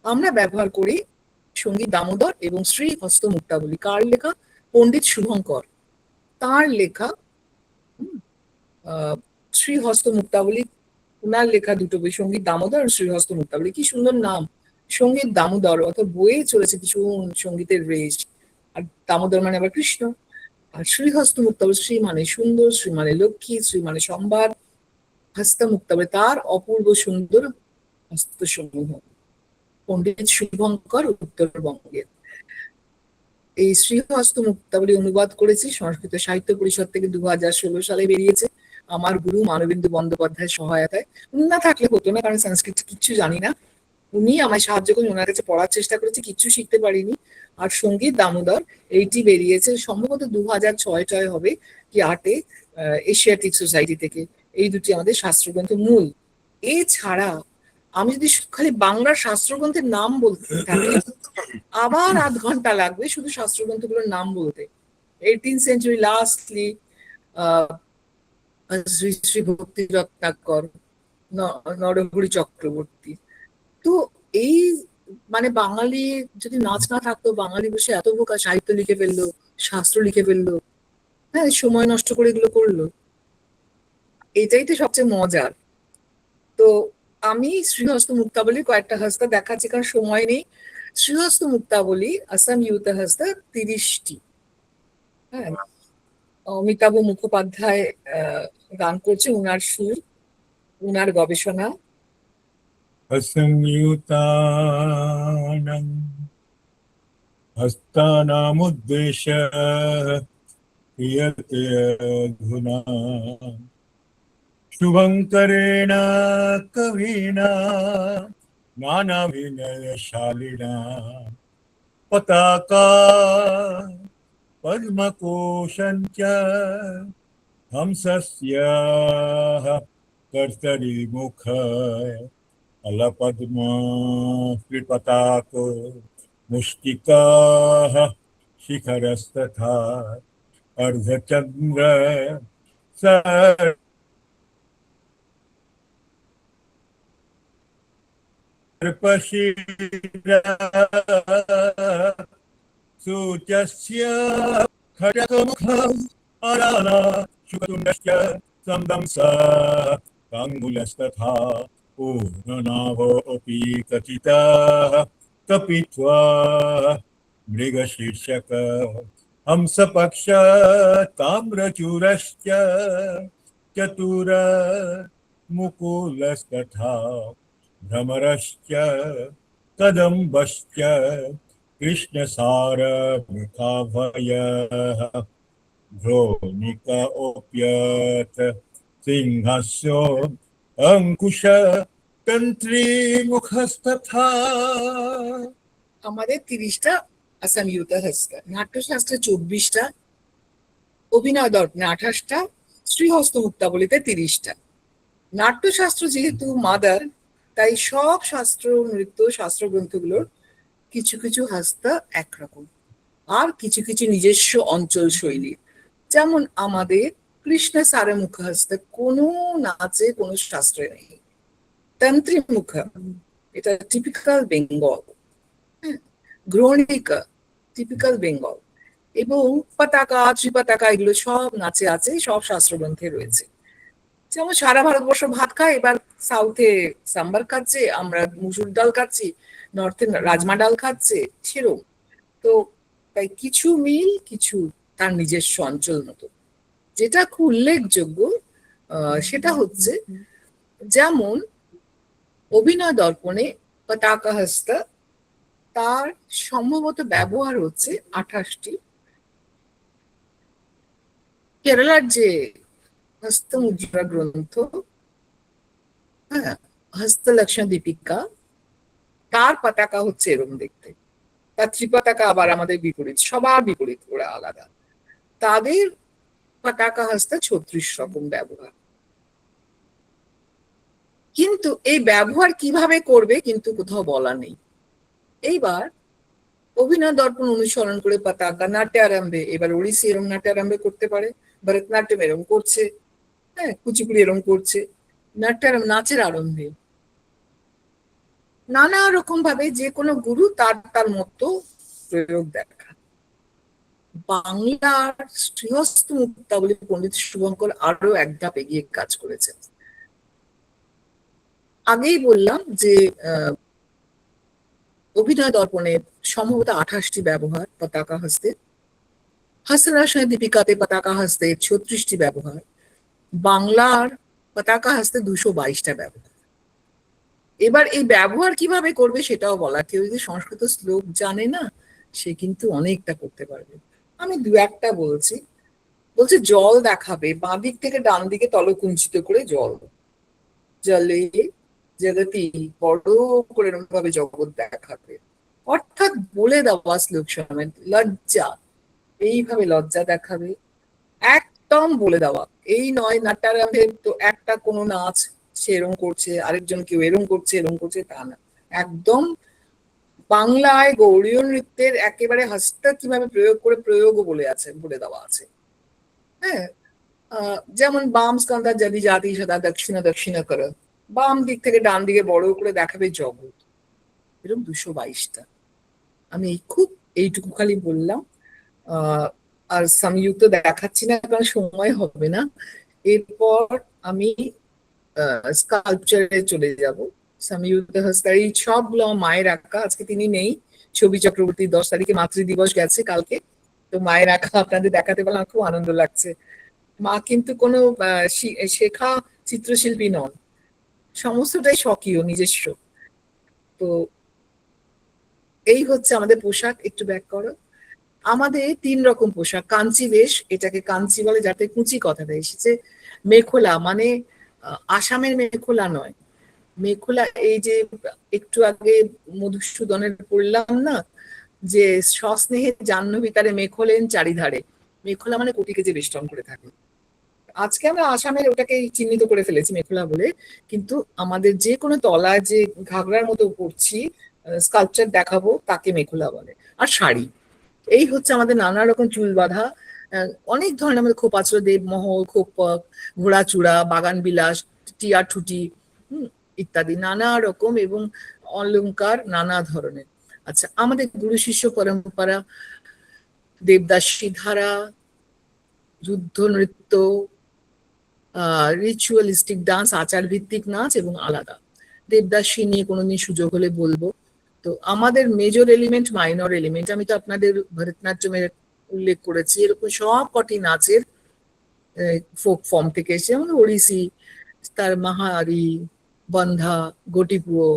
আমরা ব্যবহার করি সঙ্গীত দামোদর এবং শ্রী হস্ত মুক্তাবলী। কার লেখা? পণ্ডিত শুভঙ্কর, তার লেখা শ্রী হস্ত মুক্তাবলী। উনার লেখা দুটো বই, সঙ্গীত দামোদর আর শ্রীহস্ত মুক্তাবলী। কি সুন্দর নাম, সঙ্গীত দামোদর, অত বইয়ে চলেছে কিছু সঙ্গীতের রেশ, আর দামোদর মানে আবার কৃষ্ণ। আর শ্রীহস্ত মুক্তাবলী, শ্রী মানে সুন্দর, শ্রী মানে লক্ষ্মী, শ্রী মানে সম্ভার, হস্ত মুক্তাবলী তার অপূর্ব সুন্দর হস্তসমূহ। পণ্ডিত শুভঙ্কর, উত্তরবঙ্গের। এই শ্রীহস্ত মুক্তাবলী অনুবাদ করেছি সংস্কৃত সাহিত্য পরিষদ থেকে, 2016 সালে বেরিয়েছে আমার গুরু মানবেন্দু বন্দ্যোপাধ্যায়ের সহায়তায়। উনি না থাকলে হতো না, কারণ সংস্কৃত কিচ্ছু জানি না। উনি আমায় সাহায্য করেন, ওনার কাছে পড়ার চেষ্টা করেছি, কিচ্ছু শিখতে পারিনি। আর সঙ্গীত দামোদর এইটি বেরিয়েছে সম্ভবত 2006 হবে কি 8-এ, এশিয়াটিক সোসাইটি থেকে। এই দুটি আমাদের শাস্ত্রগ্রন্থ মূল। এছাড়া আমি যদি খালি বাংলার শাস্ত্রগ্রন্থের নাম বলতে থাকি আবার আধ ঘন্টা লাগবে শুধু শাস্ত্রগ্রন্থগুলোর নাম বলতে। 18th century lastly Shri Shri ভক্তি রত্নাকর, নরহরি চক্রবর্তী। তো এই মানে বাঙালি যদি নাচ না থাকতো, বাঙালি বসে এত প্রকার সাহিত্য লিখে ফেললো, শাস্ত্র লিখে ফেললো, হ্যাঁ, সময় নষ্ট করে এগুলো করলো, এটাই তো সবচেয়ে মজার। তো আমি শ্রীহস্ত মুক্তাবলী কয়েকটা হস্তা দেখাচ্ছি, কারণ সময় নেই। শ্রীহস্ত মুক্তাবলী আসাম ইউথ হস্তা 30টি। হ্যাঁ, অমিতাভ মুখোপাধ্যায় গান করছে, উনার সুর, উনার গবেষণা। असंयुतानां हस्तानामुद्देश्य क्रियते अधुना शुभङ्करेण कविना नानाविनयशालिना पताका पद्मकोशञ्च हंसस्य कर्तरीमुख अलपद्म त्रिपताको मुष्टिकाः शिखरस्तथा अर्धचन्द्र सर्पशिरा सूच्यस्य खड्गमुखम् अराला शुकतुण्डश्च संदंसा काङ्गुलस्तथा पूर्णनाभोऽपि कथिताः कपित्वा मृगशीर्षक हंसपक्ष ताम्रचूरश्च चतुर मुकुलस्तथा भ्रमरश्च कदम्बश्च कृष्णसारमुखाभयः भ्रोनिकोऽप्यत सिंहस्यो अंकुश तंत्री मुखस्तथा আমাদের 30টা অসংযুক্ত হস্ত, নাট্যশাস্ত্রে 24টা, অভিনয় দর্পণে 28টা, শ্রীহস্ত মুক্তাবলীতে 30টা। নাট্যশাস্ত্র যেহেতু মাদার, তাই সব শাস্ত্র, নৃত্য শাস্ত্র গ্রন্থগুলোর কিছু কিছু হস্ত একরকম, আর কিছু কিছু নিজস্ব অঞ্চল শৈলী। যেমন আমাদের কৃষ্ণ সারে মুখ হস্ত কোনো নাচে কোনো শাস্ত্রে নেই। তন্ত্রী মুখ, এটা টিপিক্যাল বেঙ্গল। গ্রহণিকা টিপিক্যাল বেঙ্গল, এবং পতাকা ত্রিপতাকা এগুলো সব নাচে আছে, সব শাস্ত্রগ্রন্থে রয়েছে। যেমন সারা ভারতবর্ষ ভাত খায়, এবার সাউথে সাম্বার খাচ্ছে, আমরা মুসুর ডাল খাচ্ছি, নর্থে রাজমা ডাল খাচ্ছে, সেরকম। তো তাই কিছু মিল, কিছু তার নিজস্ব অঞ্চল মতো। যেটা খুব উল্লেখযোগ্য সেটা হচ্ছে, যেমন অভিনয় দর্পণে পতাকা হস্ত, তার সম্ভবত ব্যবহার হচ্ছে 28টি। কেরালার যে হস্তমুদ্রা গ্রন্থ, হ্যাঁ, হস্তলক্ষণ দীপিকা, তার পতাকা হচ্ছে এরকম দেখতে। তার ত্রিপতাকা আবার আমাদের বিপরীত, সবার বিপরীত, ওরা আলাদা। তাদের পতাকা হস্তে 36 রকম ব্যবহার। কিন্তু এই ব্যবহার কিভাবে করবে কিন্তু কোথাও বলা নেই। এইবার অভিনয় দর্পণ অনুসরণ করে পতাকা নাট্যারম্ভে, এবার ওড়িশি এরম নাট্যারম্ভে করতে পারে, ভরতনাট্যম এরম করছে, হ্যাঁ, কুচিপুড়ি এরম করছে। নাট্যারম্ভ নাচের আরম্ভে নানা রকম ভাবে যে কোনো গুরু তার তার মতো প্রয়োগ দেখা। বাংলার শ্রীহস্ত মুক্তাবলী পণ্ডিত শুভঙ্কর আরো এক ধাপ এগিয়ে কাজ করেছেন। আগেই বললাম যে অভিনয় দর্পণে সম্ভবত 28টি ব্যবহার পতাকা হস্তে, হস্তরাসন দীপিকাতে পতাকা হস্তে 36টি ব্যবহার, বাংলার পতাকা হস্তে 222টা ব্যবহার। এবার এই ব্যবহার কিভাবে করবে সেটাও বলা। কেউ যদি সংস্কৃত শ্লোক জানে না, সে কিন্তু অনেকটা করতে পারবে। আমি দু একটা বলছি। বলছে জল দেখাবে, বাঁ দিক থেকে ডান দিকে তলকুঞ্চিত করে জল, জলে জগতি, বড় করে এরকম ভাবে জগৎ দেখাবে। অর্থাৎ বলে দেওয়া শ্লোক সমেত লজ্জা, এইভাবে লজ্জা দেখাবে, একদম বলে দেওয়া। এই নয় নাট্যারম্ভে তো একটা কোনো নাচ সে এরম করছে, আরেকজন কেউ এরম করছে এরম করছে, তা না। একদম বাংলায় গৌড়ীয় নৃত্যের একেবারে হস্ত কিভাবে প্রয়োগ করে প্রয়োগও বলে দেওয়া আছে। হ্যাঁ, যেমন বাম স্কন্ধা যদি জাতি সদা দক্ষিণা দক্ষিণা কর, বাম দিক থেকে ডান দিকে বড় করে দেখাবে জগৎ, এরকম 222টা। আমি খুব এইটুকু খালি বললাম, আর সংযুক্ত দেখাচ্ছি না কারণ সময় হবে না। এরপর আমি স্কাল্পচারে চলে যাব। সংযুক্ত হস্তার এই সবগুলো মায়ের আঁকা, আজকে তিনি নেই, ছবি চক্রবর্তী 10 তারিখে মাতৃ দিবস গেছে কালকে, তো মায়ের আঁকা আপনাদের দেখাতে পারলাম, খুব আনন্দ লাগছে। মা কিন্তু কোনো শেখা চিত্রশিল্পী নন, সমস্তটাই স্বকীয়, নিজস্ব। তো এই হচ্ছে আমাদের পোশাক। একটু ব্যাক করো। আমাদের 3 রকম পোশাক। কাঞ্চি বেশ, এটাকে কাঞ্চি বলে, যাতে কুচি কথাটা এসেছে। মেখলা মানে আসামের মেখলা নয়, মেখলা এই যে একটু আগে মধুসূদনের পড়লাম না, যে সস্নেহে জাহ্নবী তারে মেখলেন চারিধারে, মেখলা মানে কোটিকে যে বেষ্টন করে থাকে। আজকে আমরা আসামের ওটাকে চিহ্নিত করে ফেলেছি মেখলা বলে, কিন্তু আমাদের যে কোনো তলায় যে ঘাগরার মতো পড়ছি, স্কাল্পচার দেখাবো, তাকে মেখলা বলে। আর শাড়ি, এই হচ্ছে আমাদের নানা রকম চুল বাঁধা, অনেক ধরনের আমাদের খোপাচড়, দেবমহল, খোপক, ঘোড়াচূড়া, বাগান বিলাস, টিয়া ঠুটি, ইত্যাদি নানা রকম, এবং অলংকার নানা ধরনের। আচ্ছা, আমাদের গুরু শিষ্য পরম্পরা, দেবদাসী ধারা, যুদ্ধ নৃত্য, রিচুয়ালিস্টিক ডান্স, আচার ভিত্তিক নাচ এবং আলাদা। দেবদাসী নিয়ে কোনোদিন সুযোগ হলে বলবো। তো আমাদের মেজর এলিমেন্ট, মাইনর এলিমেন্ট, আমি তো আপনাদের ভরতনাট্যমের উল্লেখ করেছি, এরকম সব কটি নাচের ফোক ফর্ম থেকে এসে, যেমন ওড়িশি, তার মাহারি, বন্ধা, গটিপুয়,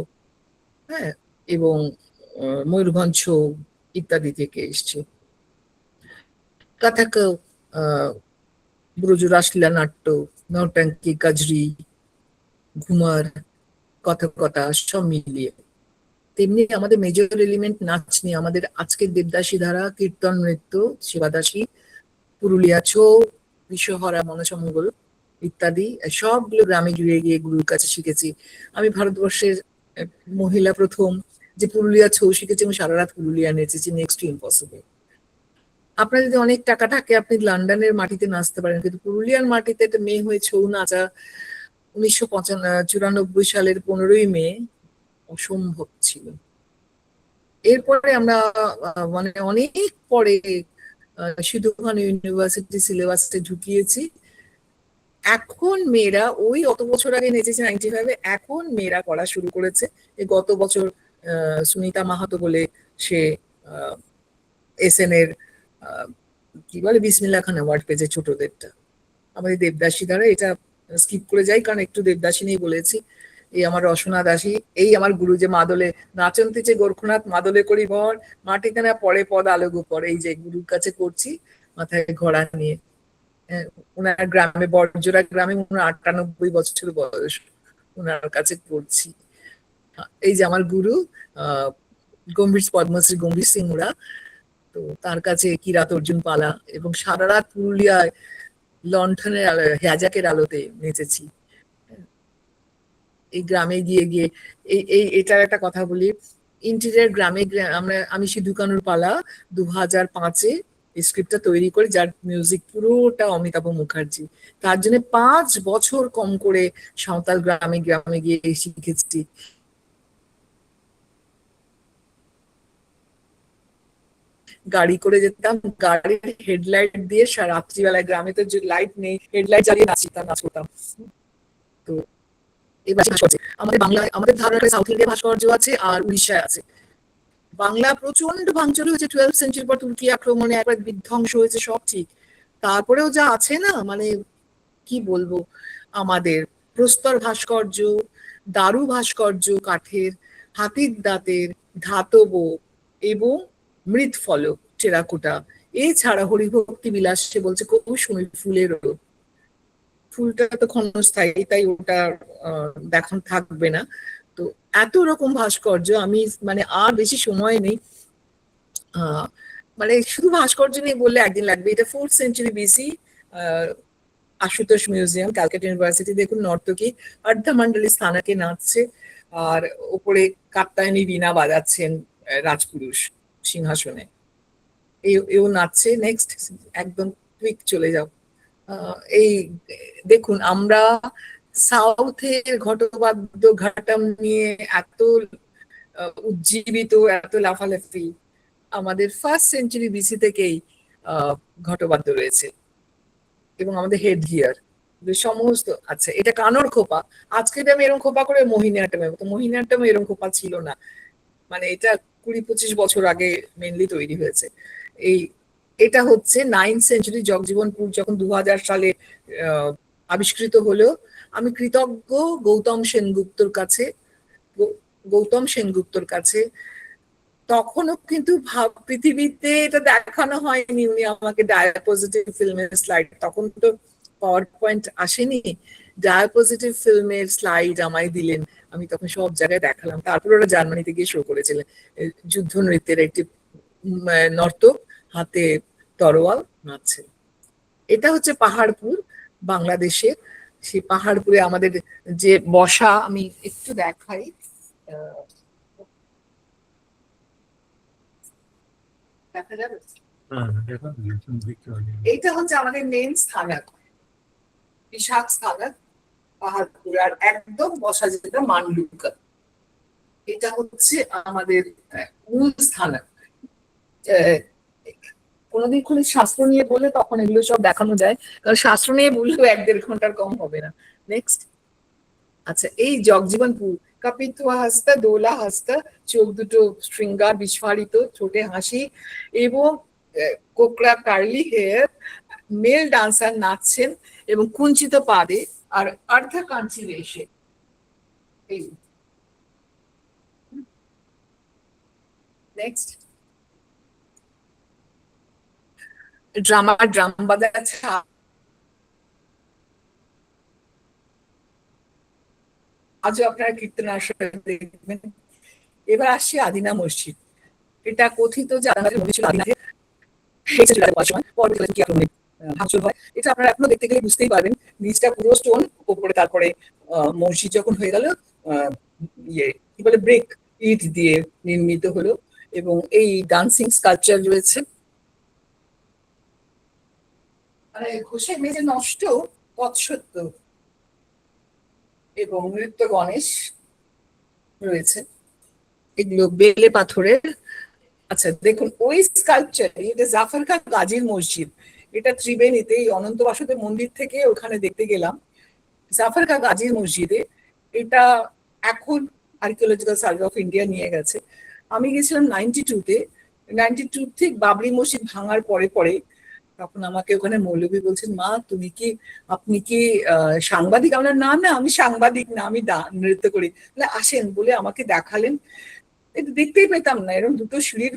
হ্যাঁ, এবং ময়ূরভঞ্জ ছৌ ইত্যাদি থেকে এসছে। কথক, ব্রজ রাসলীলা নাট্য, নৌটঙ্কি, কাজরি, ঘুমার, কথকতা সব মিলিয়ে। তেমনি আমাদের মেজর এলিমেন্ট নাচ নিয়ে আমাদের আজকের দেবদাসী ধারা, কীর্তন নৃত্য, সেবাদাসী, পুরুলিয়া ছৌ, বিশ্বহরা, মনসামঙ্গল ইত্যাদি সবগুলো গ্রামে গিয়ে গিয়ে গুরুর কাছে শিখেছি। আমি ভারতবর্ষের মহিলা প্রথম যে পুরুলিয়া ছৌ শিখেছি এবং সারা রাত পুরুলিয়া নেচেছি, নেক্সট টু ইম্পসিবল। আপনার যদি অনেক টাকা থাকে আপনি লন্ডনের মাটিতে নাচতে পারেন, কিন্তু পুরুলিয়ার মাটিতে একটা মেয়ে হয়ে ছৌ নাচা 1994 সালের 15ই মে অসম্ভব ছিল। এরপরে আমরা মানে অনেক পরে সিধু-কানু ইউনিভার্সিটি সিলেবাসে ঢুকিয়েছি। এখন মেয়েরা, ওই অত বছর আগে নেচেছে 95-এ, এখন মেয়েরা করা শুরু করেছে। এই গত বছর সুনিতা মাহাতো বলে, সে এসএন এর কি বলে বিসমিল্লাহ খান অ্যাওয়ার্ড পেয়েছে ছোটদেরটা। আমাদের দেবদাসী দ্বারা, এটা স্কিপ করে যাই কারণ একটু দেবদাসী নিয়ে বলেছি। এই আমার রসনা দাসী, এই আমার গুরু যে মাদলে নাচন্তিছে গোরখনাথ, মাদলে করি ভর, মাটিতে না পড়ে পদ আলো গোপর, এই যে গুরুর কাছে করছি মাথায় ঘোড়া নিয়ে। ওনার গ্রামে, বড়জোড়া গ্রামে, ওনার 98 বছর বয়স, ওনার কাছে করছি। এই যে আমার গুরু গম্ভীর, পদ্মশ্রী গম্ভীর সিং ওরা, তো তার কাছে কিরাত অর্জুন পালা, এবং সারা রাত পুরুলিয়ায় লণ্ঠনের আলো, হ্যাজাকের আলোতে নেচেছি। এই গ্রামে গিয়ে গিয়ে এটার একটা কথা বলি, ইন্টেরিয়ার গ্রামে আমি সিধু-কানুর পালা 2005-এ এই স্ক্রিপ্টটা তৈরি করি, যার মিউজিক পুরোটা অমিতাভ মুখার্জি। তার জন্য 5 বছর কম করে সাঁওতাল গ্রামে গ্রামে গিয়ে শিখেছি। গাড়ি করে যেতাম, গাড়ির হেডলাইট দিয়ে রাত্রিবেলায়, গ্রামে তো লাইট নেই, হেডলাইট জ্বালিয়ে নাচ করতাম। তো এবার আমাদের বাংলায়, আমাদের ধারণা সাউথ ইন্ডিয়া ভাস্কর্য আছে আর উড়িষ্যায় আছে। বাংলা প্রচন্ড ভাঙচুর হয়েছে 12th সেঞ্চুরির পর, তুর্কি আক্রমণে একবার বিধ্বংস হয়েছে, সব ঠিক। তারপরেও যা আছে না, মানে কি বলবো, আমাদের প্রস্তর ভাস্কর্য, দারু ভাস্কর্য, কাঠের, হাতির দাঁতের, ধাতব এবং মৃৎ ফলক, টেরাকোটা, এছাড়া হরিভক্তি বিলাসে বলছে কৌশমী ফুলেরও, ফুলটা তো ক্ষণস্থায়ী, তাই ওটা দেখান থাকবে না। তো এত রকম ভাস্কর্য, আমি মানে আর বেশি সময় নেই, মানে শুধু ভাস্কর্য নিয়ে বললে একদিন লাগবে। এটা 4th century BC, Ashutosh museum, Calcutta university. দেখুন নর্তকী অর্ধমণ্ডলী স্থানাকে নাচছে, আর ওপরে কাত্যায়নী বীণা বাজাচ্ছেন রাজপুরুষ সিংহাসনে, এও নাচছে। নেক্সট, একদম কুইক চলে যাও। এই দেখুন, আমরা সাউথের ঘটবাদ্য ঘাটাম নিয়ে এত উজ্জীবিত, এত লাফালাফি, আমাদের 1st সেঞ্চুরি বিসি থেকেই ঘটবাদ্য রয়েছে, এবং আমাদের হেড গিয়ার সমস্ত। আচ্ছা, এটা কানর খোপা। আজকে আমি এরকম খোপা করে মোহিনীআট্টমে, তো মোহিনীআট্টমে এরকম খোপা ছিল না, মানে এটা 20-25 বছর আগে মেনলি তৈরি হয়েছে। এটা হচ্ছে 9th সেঞ্চুরি জগজীবনপুর, যখন 2000 সালে আবিষ্কৃত হলো। আমি কৃতজ্ঞ গৌতম সেনগুপ্তর কাছে, গৌতম সেনগুপ্তর কাছে। তখনও কিন্তু ভাব পৃথিবীতে এটা দেখানো হয়নি, উনি আমাকে ডায়াপোজিটিভ ফিল্মের স্লাইড, তখন তো পাওয়ার পয়েন্ট আসেনি, ডায়াপোজিটিভ ফিল্মের স্লাইড আমায় দিলেন, আমি তখন সব জায়গায় দেখালাম। তারপর ওরা জার্মানিতে গিয়ে শো করেছিলেন যুদ্ধ নৃত্যের একটি নর্তক হাতে তরোয়াল নাচছে। এটা হচ্ছে পাহাড়পুর, বাংলাদেশের। সেই পাহাড়পুরে আমাদের যে বসা, আমি একটু দেখাই, দেখা যাবে? এইটা হচ্ছে আমাদের মেন স্থানক, বিশাখ স্থানক পাহাড়পুর, আর একদম বসা যেটা মানলুকা, এটা হচ্ছে আমাদের মূল স্থানক। কোনোদিন কোনো শাস্ত্র নিয়ে বলে তখন এগুলো সব দেখানো যায়, কারণ শাস্ত্র নিয়ে বললেও 1-1.5 ঘন্টার কম হবে না। নেক্সট। আচ্ছা, এই জগজীবনপুর, কাপিতুয়া হাসতা, দোলা হাসতা, চোখ দুটো শৃঙ্গার বিস্ফারিত, ঠোঁটে হাসি এবং কোকড়া কার্লি হেয়ার, মেল ডান্সার নাচছেন এবং কুঞ্চিত পাদে আর অর্ধ কাঞ্চি বেশে। নেক্সট। ড্রাম বাজাচ্ছে, আজও আপনারা কীর্তন আসরে দেখবেন। এবার আসছি আদিনা মসজিদ। এটা কথিত যে ভাঙচুর হয়, এটা আপনারা এখনো দেখতে গেলে বুঝতেই পারবেন, নিচটা পুরো স্টোন, উপরে তারপরে মসজিদ যখন হয়ে গেল ইয়ে কি বলে ব্রেক ইট দিয়ে নির্মিত হলো, এবং এই ডান্সিং স্কাল্পচার রয়েছে। মানে ঘোষের মেঝে নষ্ট তৎসত্য এবং নৃত্য গণেশ রয়েছে, এগুলো বেলে পাথরের। আচ্ছা দেখুন, ওই স্কাল্পচার, এটা জাফর খান গাজীর মসজিদ, এটা ত্রিবেণীতে এই অনন্ত বাসুদেব মন্দির থেকে ওখানে দেখতে গেলাম, জাফর খান গাজীর মসজিদে। এটা এখন আর্কিওলজিক্যাল সার্ভে অফ ইন্ডিয়া নিয়ে গেছে। আমি গেছিলাম 92-তে, 92 ঠিক বাবরি মসজিদ ভাঙার পরে পরে। তখন আমাকে ওখানে মৌলভী বলছেন, মা তুমি কি, আপনি কি সাংবাদিক? আমরা না না, আমি সাংবাদিক না, আমি নৃত্য করি। আসেন বলে আমাকে দেখালেন। এটা দেখতেই পেতাম না, এরকম দুটো সিঁড়ির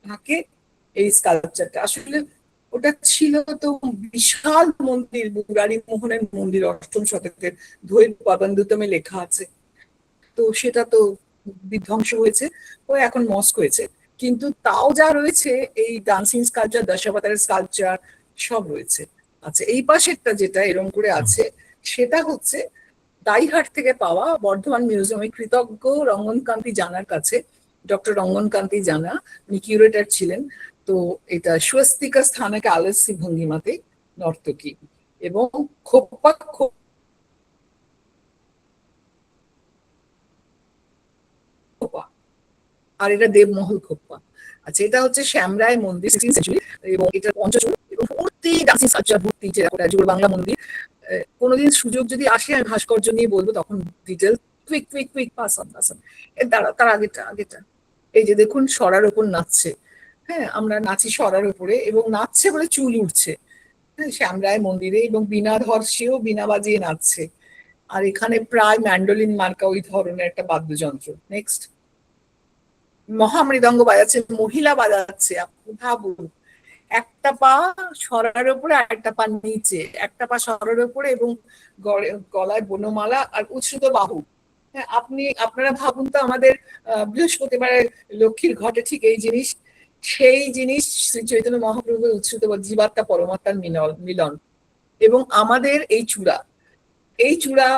থাকে এই স্কাল্পচারটা। আসলে ওটা ছিল তো বিশাল মন্দির, বুরারি মোহনের মন্দির, 8ম শতকের, ধৈর প্রবন্ধতমে লেখা আছে। তো সেটা তো বিধ্বংস হয়েছে, ও এখন মস্ক হয়েছে, কিন্তু তাও যা রয়েছে এই ডান্সিং স্কাল্পচার, দশাবতারের স্কাল্পচার সব রয়েছে। আচ্ছা, এই পাশেরটা যেটা এরকম করে আছে, সেটা হচ্ছে দাইহাট থেকে পাওয়া, বর্ধমান মিউজিয়ামে কৃতজ্ঞ রঙ্গনকান্তি জানার কাছে, ডক্টর রঙ্গনকান্তি জানা, উনি কিউরেটর ছিলেন। তো এটা স্বস্তিকা স্থানকে আলস্যি ভঙ্গিমাতে নর্তকী এবং খোপ্পা, আর এটা দেবমহল খোপ্পা। আচ্ছা, এটা হচ্ছে শ্যামরায় মন্দির, 16th সেঞ্চুরি, এবং এটা পঞ্চচূড় এবং ভর্তি ডান্সিং স্কাল্পচার ভর্তি, যেটা জোর বাংলা মন্দির। কোনোদিন সুযোগ যদি আসে আমি ভাস্কর্য নিয়ে বলবো, তখন detail. Quick quick quick pass on pass on. তার আগেটা এই যে দেখুন, সরার ওপর নাচছে। হ্যাঁ, আমরা নাচি সরার উপরে, এবং নাচছে বলে চুল উঠছে। হ্যাঁ, শ্যামরায় মন্দিরে, এবং বীণাধর সেও বীণা বাজিয়ে নাচছে। আর এখানে প্রায় ম্যান্ডোলিন মার্কা ওই ধরনের একটা বাদ্যযন্ত্র। নেক্সট। মহামৃদঙ্গ বাজাচ্ছে, মহিলা বাজাচ্ছে, আপনি ভাবুন, একটা পা সরার উপরে আর একটা পা নিচে, একটা পা সরার উপরে এবং গলায় বনমালা আর উচ্ছ্রিত বাহু। হ্যাঁ, আপনারা ভাবুন তো, আমাদের বৃহস্পতিবারে লক্ষ্মীর ঘটে ঠিক এই জিনিস, সেই জিনিস শ্রী চৈতন্য মহাপ্রভুর উচ্ছ্রিত জীবাত্মা পরমাত্মার মিলন। এবং আমাদের এই চূড়া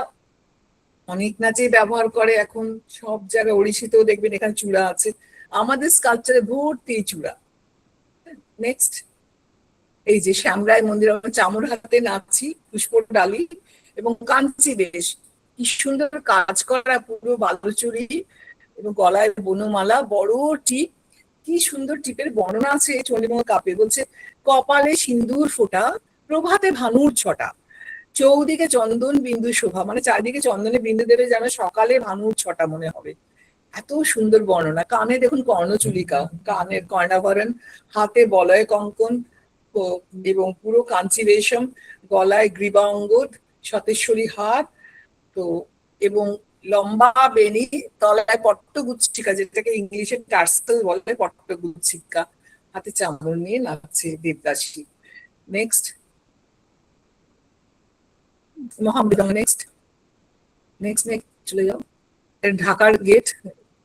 অনেক নাচে ব্যবহার করে, এখন সব জায়গায়, ওড়িশিতেও দেখবেন এখানে চূড়া আছে। আমাদের স্কাল্পচারে ভর্তি চূড়া। নেক্সট। এই যে শ্যামরায় মন্দির, আমরা চামর হাতে নাচছি, পুষ্প ডালি এবং কাঞ্চি বেশ, কি সুন্দর কাজ করা, পুরো বালুচুরি এবং গলায় বনমালা, বড় টিপ, কি সুন্দর টিপের বর্ণনা আছে চন্ডীমঙ্গল কাব্যে। বলছে, কপালে সিন্দুর ফোঁটা, প্রভাতে ভানুর ছটা, চৌদিকে চন্দন বিন্দু শোভা, মানে চারিদিকে চন্দনের বিন্দু দেবে, যেন সকালে ভানুর ছটা মনে হবে। এত সুন্দর বর্ণনা। কানে দেখুন কর্ণচুলিকা, কানের কর্ণাভরণ, হাতে বলয় কঙ্কন এবং পুরো কাঞ্চি রেশম, গলায় গ্রীবাঙ্গদ, সতেশ্বরী হার, তো এবং লম্বা বেনি, তলায় পট্টগুচ্ছিকা, যেটাকে ইংলিশে টার্সেল বলে, পট্টগুচ্ছিকা, হাতে চামড় নিয়ে নাচছে দেবদাসী। নেক্সট মহামৃদঙ্গ। নেক্সট নেক্সট নেক্সট চলে যাও। ঢাকার গেট,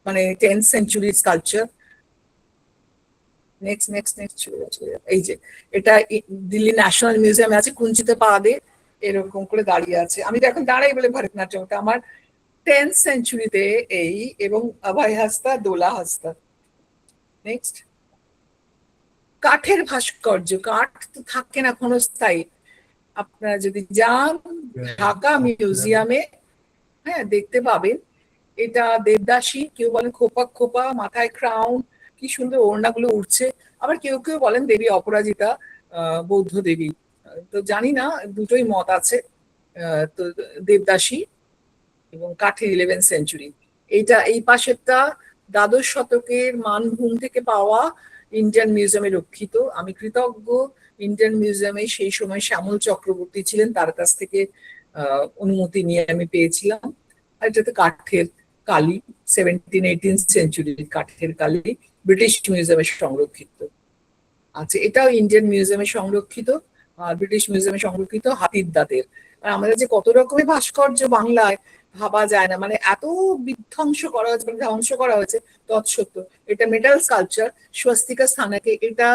মানে 10th century sculpture. Next next next চলে যাও চলে যাও। এই যে এটা দিল্লি ন্যাশনাল মিউজিয়ামে আছে, কুঞ্চিতে পা দিয়ে এরকম করে দাঁড়িয়ে আছে। আমি তো এখন দাঁড়াই বলে ভরতনাট্যমটা আমার 10th সেঞ্চুরিতে এই, এবং অভয় হাস্তা, দোলা হাস্তা। নেক্সট কাঠের ভাস্কর্য, কাঠ তো থাকে না ক্ষণস্থায়ী। আপনারা যদি যান ঢাকা মিউজিয়ামে, হ্যাঁ দেখতে পাবেন। এটা দেবদাসী, কেউ বলেন খোপা খোপা, মাথায় ক্রাউন, কি সুন্দর ওড়নাগুলো উঠছে। আবার কেউ কেউ বলেন দেবী অপরাজিতা, বৌদ্ধ দেবী। তো জানি না, দুটোই মত আছে। তো দেবদাসী এবং কাঠের 11th সেঞ্চুরি। এইটা এই পাশেরটা দ্বাদশ শতকের মানভূম থেকে পাওয়া, ইন্ডিয়ান মিউজিয়ামে রক্ষিত। আমি কৃতজ্ঞ ইন্ডিয়ান মিউজিয়ামে সেই সময় শ্যামল চক্রবর্তী ছিলেন, তার কাছ থেকে অনুমতি নিয়ে আমি পেয়েছিলাম। আর এটাতে কাঠের কালি, 17-18 সেঞ্চুরির কাঠের কালি, ব্রিটিশ মিউজিয়ামে সংরক্ষিত আছে। এটাও ইন্ডিয়ান মিউজিয়ামে সংরক্ষিত, আর ব্রিটিশ মিউজিয়ামে সংরক্ষিত হাতির দাঁতের। আর আমাদের যে কত রকমের ভাস্কর্য বাংলায়, ভাবা যায় না, মানে এত বিধ্বংস করা হয়েছে, ধ্বংস করা হয়েছে তৎসত্ত্বেও। এটা মেটাল স্কাল্পচার, স্বস্তিকা স্থানাকে, এটা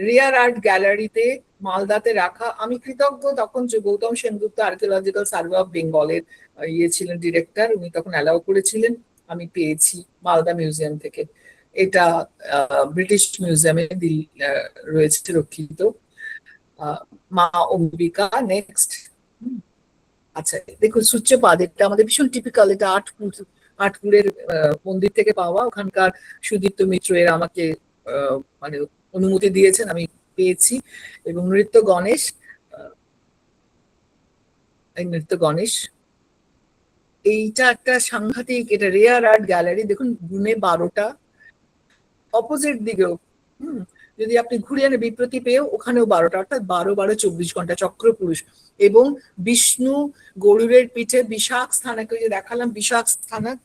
রেয়ার আর্ট গ্যালারিতে মালদাতে রাখা। আমি কৃতজ্ঞ, তখন যে Gautam Sengupta archaeological survey of বেঙ্গলের ছিলেন ডিরেক্টর, উনি তখন অ্যালাউ করেছিলেন, আমি পেয়েছি মালদা মিউজিয়াম থেকে। এটা ব্রিটিশ মিউজিয়ামে রয়েছে রক্ষিত, মা অম্বিকা। নেক্সট আচ্ছা দেখুন সূর্যপাদ, এটা আমাদের ভীষণ টিপিক্যাল। এটা আটপুরের মন্দির থেকে পাওয়া, ওখানকার সুদীপ্ত মিত্র এর আমাকে মানে অনুমতি দিয়েছেন, আমি পেয়েছি। এবং নৃত্য গণেশ, এই নৃত্য গণেশ, এইটা একটা সাংঘাতিক, এটা রেয়ার আর্ট গ্যালারি। দেখুন গুণে 12টা, অপোজিট দিকেও যদি আপনি ঘুরে আনে বিপ্রতি পেয়েও ওখানেও 12টা, অর্থাৎ 12-12 24 ঘন্টা চক্র পুরুষ। এবং বিষ্ণু গরুরের পিঠে বিশাখ স্থানাকে যে দেখালাম, বিশাখ স্থানাক,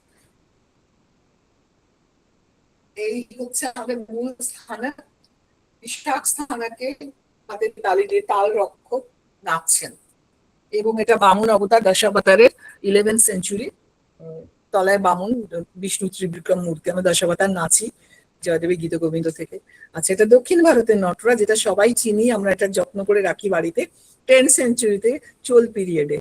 এই হচ্ছে আমাদের মূল স্থানাক। বিশাখ স্থানাকে হাতের তালি দিয়ে তাল রক্ষক নাচছেন। এবং এটা বামন অবতার, দশাবতারের 11th সেঞ্চুরি, তলায় বামন, বিষ্ণু ত্রিবিক্রম মূর্তি। আমরা দশাবতার নাচি জয়দেবী গীত গোবিন্দ থেকে। আচ্ছা এটা দক্ষিণ ভারতের নটরা, যেটা সবাই চিনি, আমরা এটা যত্ন করে রাখি বাড়িতে। 10th সেঞ্চুরিতে চোল পিরিয়ডে